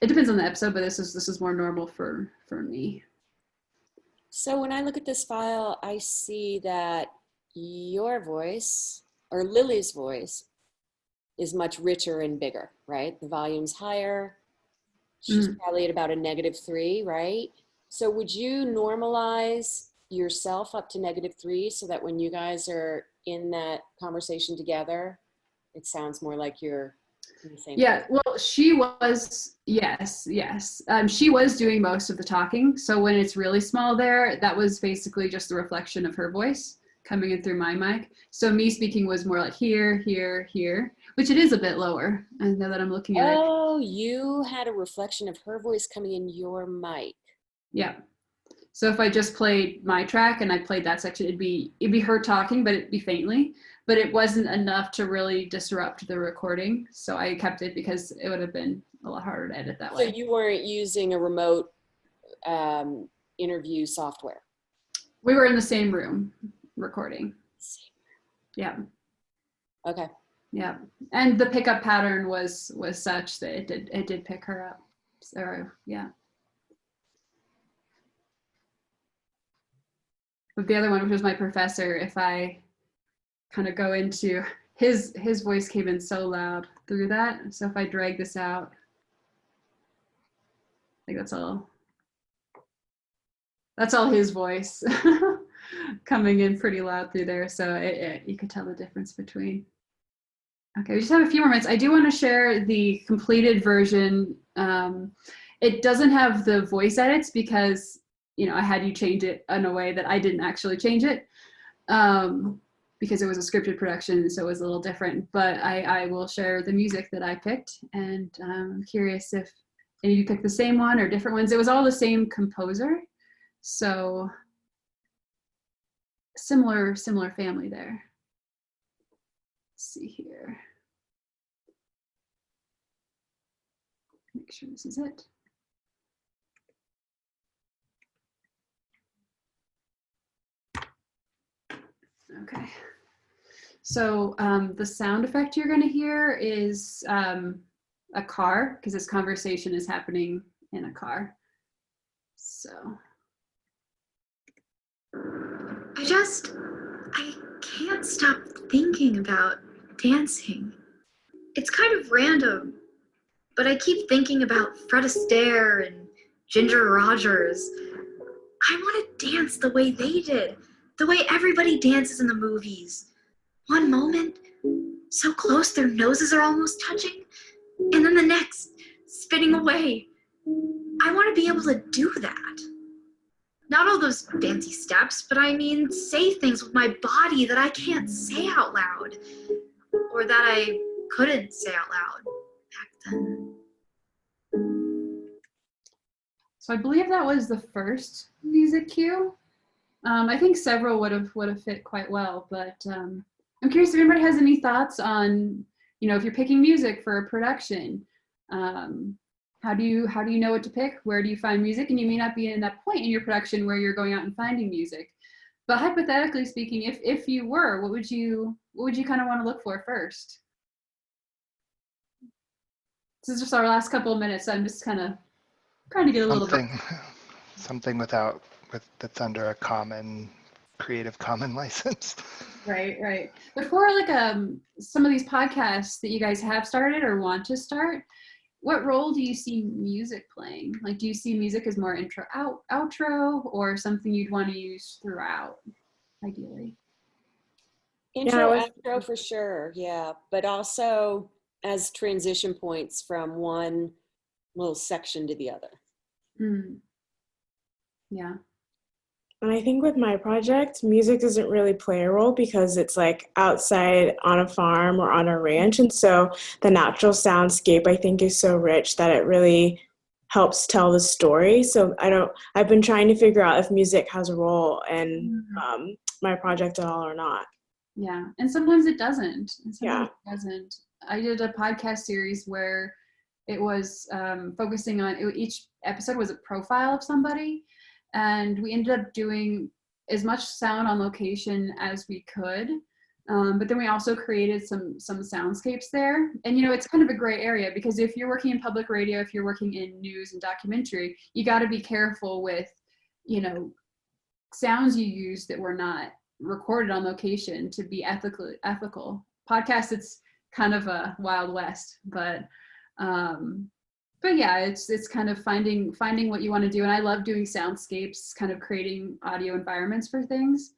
it depends on the episode, but this is more normal for me. So when I look at this file, I see that your voice, or Lily's voice, is much richer and bigger, right? The volume's higher. She's probably at about a -3, right? So would you normalize yourself up to -3 so that when you guys are in that conversation together, it sounds more like you're in the same place? Well, she was, yes. She was doing most of the talking. So when it's really small there, that was basically just the reflection of her voice coming in through my mic. So me speaking was more like here, here, here, which it is a bit lower. And now that I'm looking at it. Oh, you had a reflection of her voice coming in your mic. Yeah. So if I just played my track and I played that section, it'd be her talking, but it'd be faintly, but it wasn't enough to really disrupt the recording. So I kept it because it would have been a lot harder to edit that way. So you weren't using a remote interview software? We were in the same room recording. Yeah. Okay. Yeah. And the pickup pattern was such that it did pick her up. So yeah. With the other one, which was my professor, if I kind of go into his voice came in so loud through that. So if I drag this out, I think that's all his voice coming in pretty loud through there. So you could tell the difference between. Okay, we just have a few more minutes. I do want to share the completed version. It doesn't have the voice edits because I had you change it in a way that I didn't actually change it because it was a scripted production, so it was a little different. But I will share the music that I picked, and I'm curious if any of you picked the same one or different ones. It was all the same composer, so similar family there. Let's see here. Make sure this is it. Okay, So the sound effect you're going to hear is a car, because this conversation is happening in a car. So. I can't stop thinking about dancing. It's kind of random, but I keep thinking about Fred Astaire and Ginger Rogers. I want to dance the way they did, the way everybody dances in the movies. One moment, so close their noses are almost touching, and then the next, spinning away. I want to be able to do that. Not all those fancy steps, but I mean, say things with my body that I can't say out loud, or that I couldn't say out loud back then. So I believe that was the first music cue. I think several would have fit quite well, but I'm curious if anybody has any thoughts on, if you're picking music for a production, how do you know what to pick? Where do you find music? And you may not be in that point in your production where you're going out and finding music. But hypothetically speaking, if you were, what would you kind of want to look for first? This is just our last couple of minutes, so I'm just kind of trying to get a little bit. Something that's under a Creative Commons license. Right. Before some of these podcasts that you guys have started or want to start, what role do you see music playing? Like, do you see music as more intro, outro, or something you'd want to use throughout, ideally? Intro, outro for sure, yeah. But also as transition points from one little section to the other. Mm. Yeah. And I think with my project, music doesn't really play a role because it's like outside on a farm or on a ranch. And so the natural soundscape, I think, is so rich that it really helps tell the story. So I've been trying to figure out if music has a role in my project at all or not. Yeah. And sometimes it doesn't. It doesn't. I did a podcast series where it was focusing on, each episode was a profile of somebody. And we ended up doing as much sound on location as we could. But then we also created some soundscapes there. And, it's kind of a gray area because if you're working in public radio, if you're working in news and documentary, you got to be careful with, sounds you use that were not recorded on location to be ethical. Podcasts, it's kind of a Wild West, but yeah, it's kind of finding what you want to do. And I love doing soundscapes, kind of creating audio environments for things.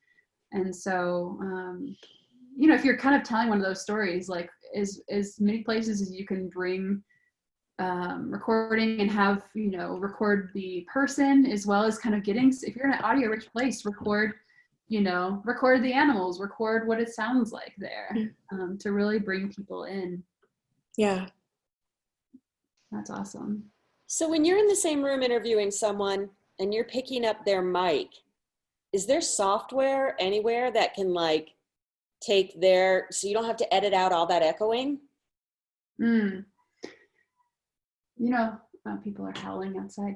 And so, if you're kind of telling one of those stories, like as many places as you can bring recording and have, record the person as well as kind of if you're in an audio rich place, record the animals, record what it sounds like there, to really bring people in. Yeah. That's awesome. So when you're in the same room interviewing someone and you're picking up their mic, is there software anywhere that can take so you don't have to edit out all that echoing? People are howling outside.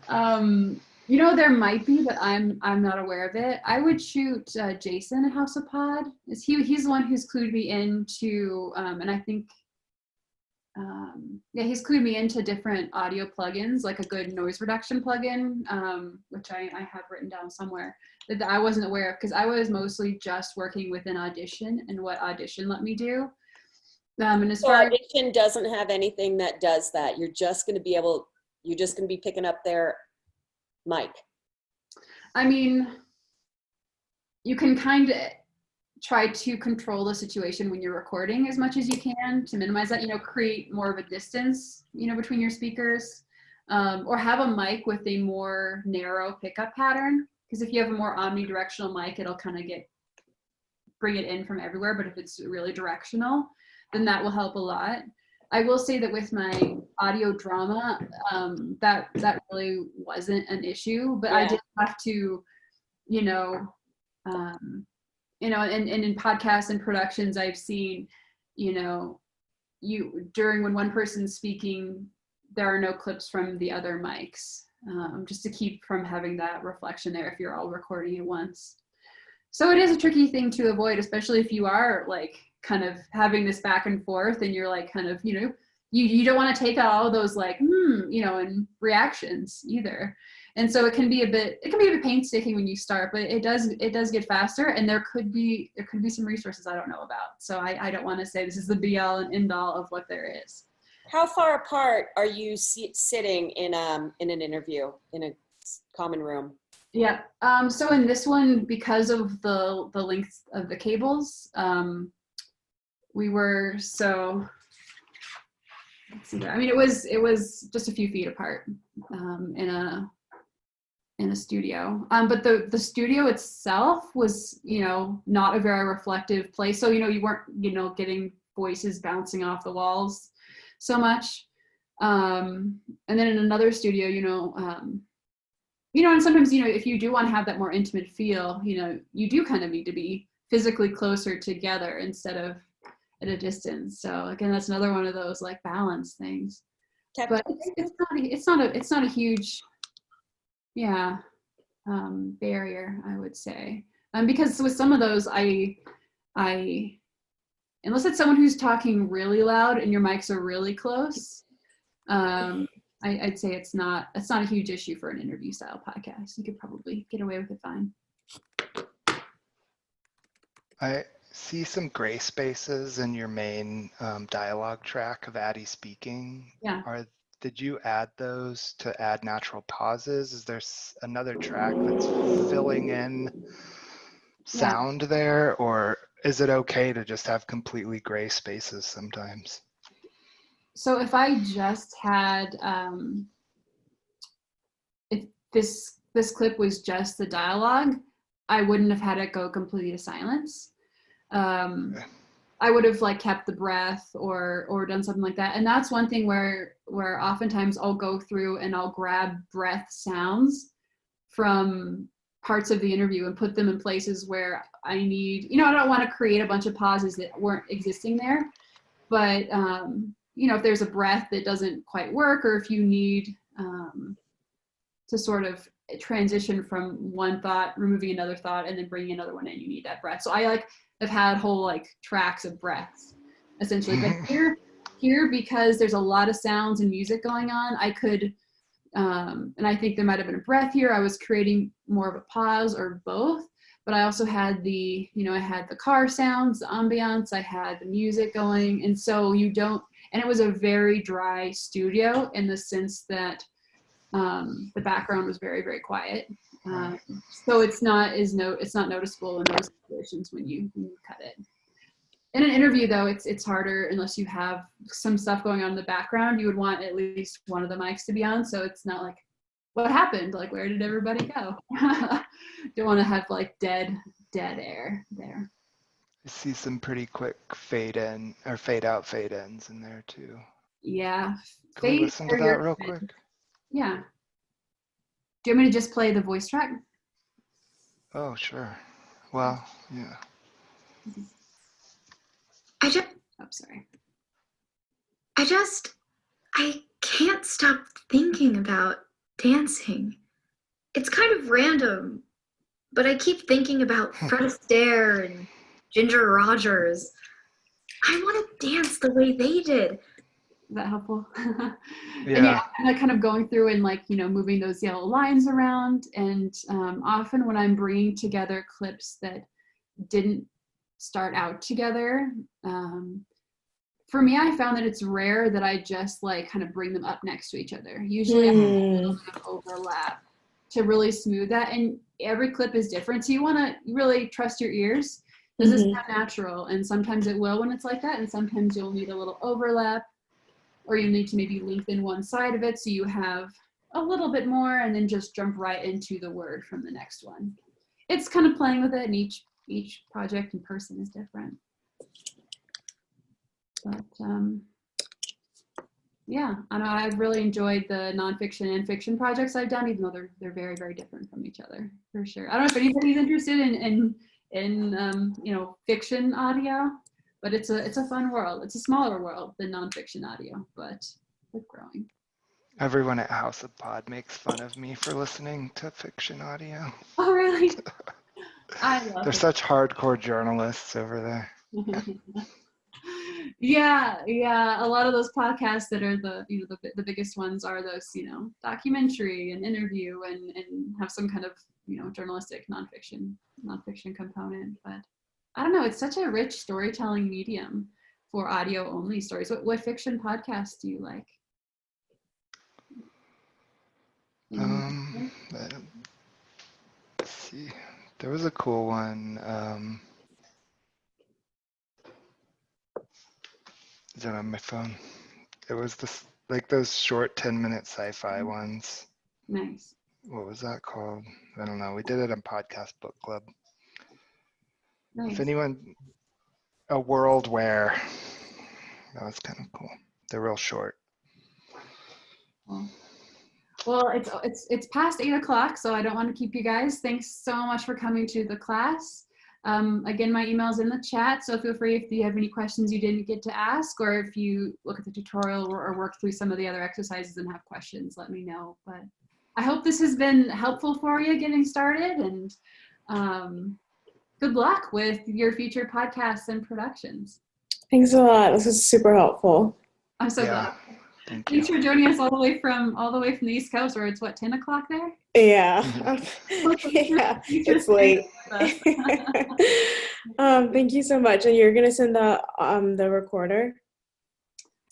There might be, but I'm not aware of it. I would shoot Jason at House of Pod. He's the one who's clued me into, and I think, he's clued me into different audio plugins, like a good noise reduction plugin, which I have written down somewhere that I wasn't aware of because I was mostly just working within Audition and what Audition let me do. And as far Audition doesn't have anything that does that. You're just going to be picking up their mic. I mean, you can kind of try to control the situation when you're recording as much as you can to minimize that, create more of a distance, between your speakers, or have a mic with a more narrow pickup pattern. Because if you have a more omnidirectional mic, it'll kind of bring it in from everywhere. But if it's really directional, then that will help a lot. I will say that with my audio drama, that really wasn't an issue, but I did have to, and in podcasts and productions, I've seen, during when one person's speaking, there are no clips from the other mics, just to keep from having that reflection there if you're all recording at once. So it is a tricky thing to avoid, especially if you are like kind of having this back and forth and you're like kind of, you know, you don't want to take out all of those like, you know, and reactions either. And so it can be a bit painstaking when you start, but it does get faster, and there could be some resources I don't know about. So I don't want to say this is the be all and end all of what there is. How far apart are you sitting in an interview in a common room? Yeah. So in this one, because of the length of the cables, we were so. Let's see there. I mean, it was just a few feet apart in a studio. But the studio itself was, you know, not a very reflective place. So, you know, you weren't, you know, getting voices bouncing off the walls so much. And then in another studio, you know, and sometimes, you know, if you do want to have that more intimate feel, you know, you do kind of need to be physically closer together instead of at a distance. So again, that's another one of those like balance things. But it's not a huge, barrier, I would say. Because with some of those, I unless it's someone who's talking really loud and your mics are really close, I'd say it's not a huge issue for an interview style podcast. You could probably get away with it fine. I see some gray spaces in your main dialogue track of Addie speaking. Yeah. Did you add those to add natural pauses? Is there another track that's filling in sound there, or is it okay to just have completely gray spaces sometimes? So if I just had, if this clip was just the dialogue, I wouldn't have had it go completely to silence. Okay. I would have like kept the breath or done something like that. And that's one thing where oftentimes I'll go through and I'll grab breath sounds from parts of the interview and put them in places where I need, you know, I don't want to create a bunch of pauses that weren't existing there. But, you know, if there's a breath that doesn't quite work, or if you need to sort of transition from one thought, removing another thought, and then bringing another one in, you need that breath. So I like have had whole like tracks of breaths essentially. But here, because there's a lot of sounds and music going on, I could, and I think there might have been a breath here. I was creating more of a pause or both, but I also had the, you know, I had the car sounds, the ambiance, I had the music going. And so and it was a very dry studio in the sense that the background was very, very quiet. So it's not noticeable in those situations when you cut it. In an interview though, it's harder unless you have some stuff going on in the background. You would want at least one of the mics to be on, so it's not like, what happened? Like, where did everybody go? Don't want to have like dead air there. I see some pretty quick fade in or fade out, fade ins in there too. Yeah. Can we listen to that real quick? Yeah. Do you want me to just play the voice track? Oh, sure. Well, yeah. I can't stop thinking about dancing. It's kind of random, but I keep thinking about Fred Astaire and Ginger Rogers. I want to dance the way they did. Is that helpful? Yeah. I'm like kind of going through and like, you know, moving those yellow lines around. And often when I'm bringing together clips that didn't start out together, for me, I found that it's rare that I just like kind of bring them up next to each other. Usually I have a little bit of overlap to really smooth that. And every clip is different. So you want to really trust your ears. Does this sound natural? And sometimes it will when it's like that. And sometimes you'll need a little overlap, or you need to maybe lengthen one side of it so you have a little bit more, and then just jump right into the word from the next one. It's kind of playing with it, and each project and person is different. But yeah, I know I've really enjoyed the nonfiction and fiction projects I've done, even though they're very, very different from each other, for sure. I don't know if anybody's interested in you know, fiction audio, but it's a fun world. It's a smaller world than nonfiction audio, but it's growing. Everyone at House of Pod makes fun of me for listening to fiction audio. Oh, really? I love They're it. such hardcore journalists over there. Yeah. A lot of those podcasts that are the biggest ones are those, documentary and interview and have some kind of, journalistic nonfiction component. But I don't know, it's such a rich storytelling medium for audio only stories. What fiction podcasts do you like? Let's see. There was a cool one. Is it on my phone? It was this, like those short 10-minute sci-fi ones. Nice. What was that called? I don't know. We did it on Podcast Book Club. Nice. If anyone, A World Where, that was kind of cool. They're real short. Well, it's past 8 o'clock, so I don't want to keep you guys. Thanks so much for coming to the class. Again, my email's in the chat, so feel free if you have any questions you didn't get to ask, or if you look at the tutorial or work through some of the other exercises and have questions, let me know. But I hope this has been helpful for you getting started, and good luck with your future podcasts and productions. Thanks a lot. This is super helpful. I'm so glad. Thanks for joining us all the way from the East Coast, where it's what, 10 o'clock there? Yeah. Yeah, it's late. Thank you so much. And you're gonna send the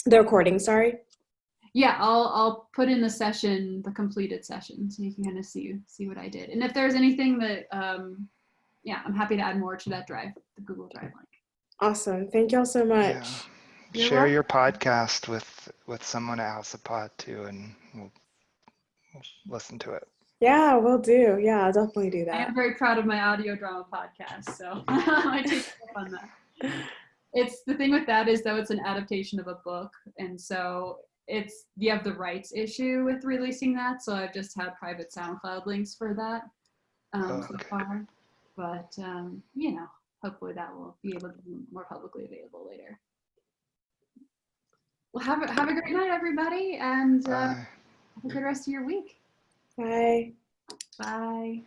recording, sorry. Yeah, I'll put in the completed session, so you can kind of see what I did. And if there's anything that, I'm happy to add more to that drive, the Google Drive link. Awesome. Thank y'all so much. Yeah. Share your podcast with someone at House of Pod too, and we'll listen to it. Yeah, we'll do. Yeah, I'll definitely do that. I am very proud of my audio drama podcast, so I take up on that. It's the thing with that is, though, it's an adaptation of a book, and so you have the rights issue with releasing that. So I've just had private SoundCloud links for that so far, but hopefully that will be able to be more publicly available later. Well, have a great night, everybody, and have a good rest of your week. Bye. Bye.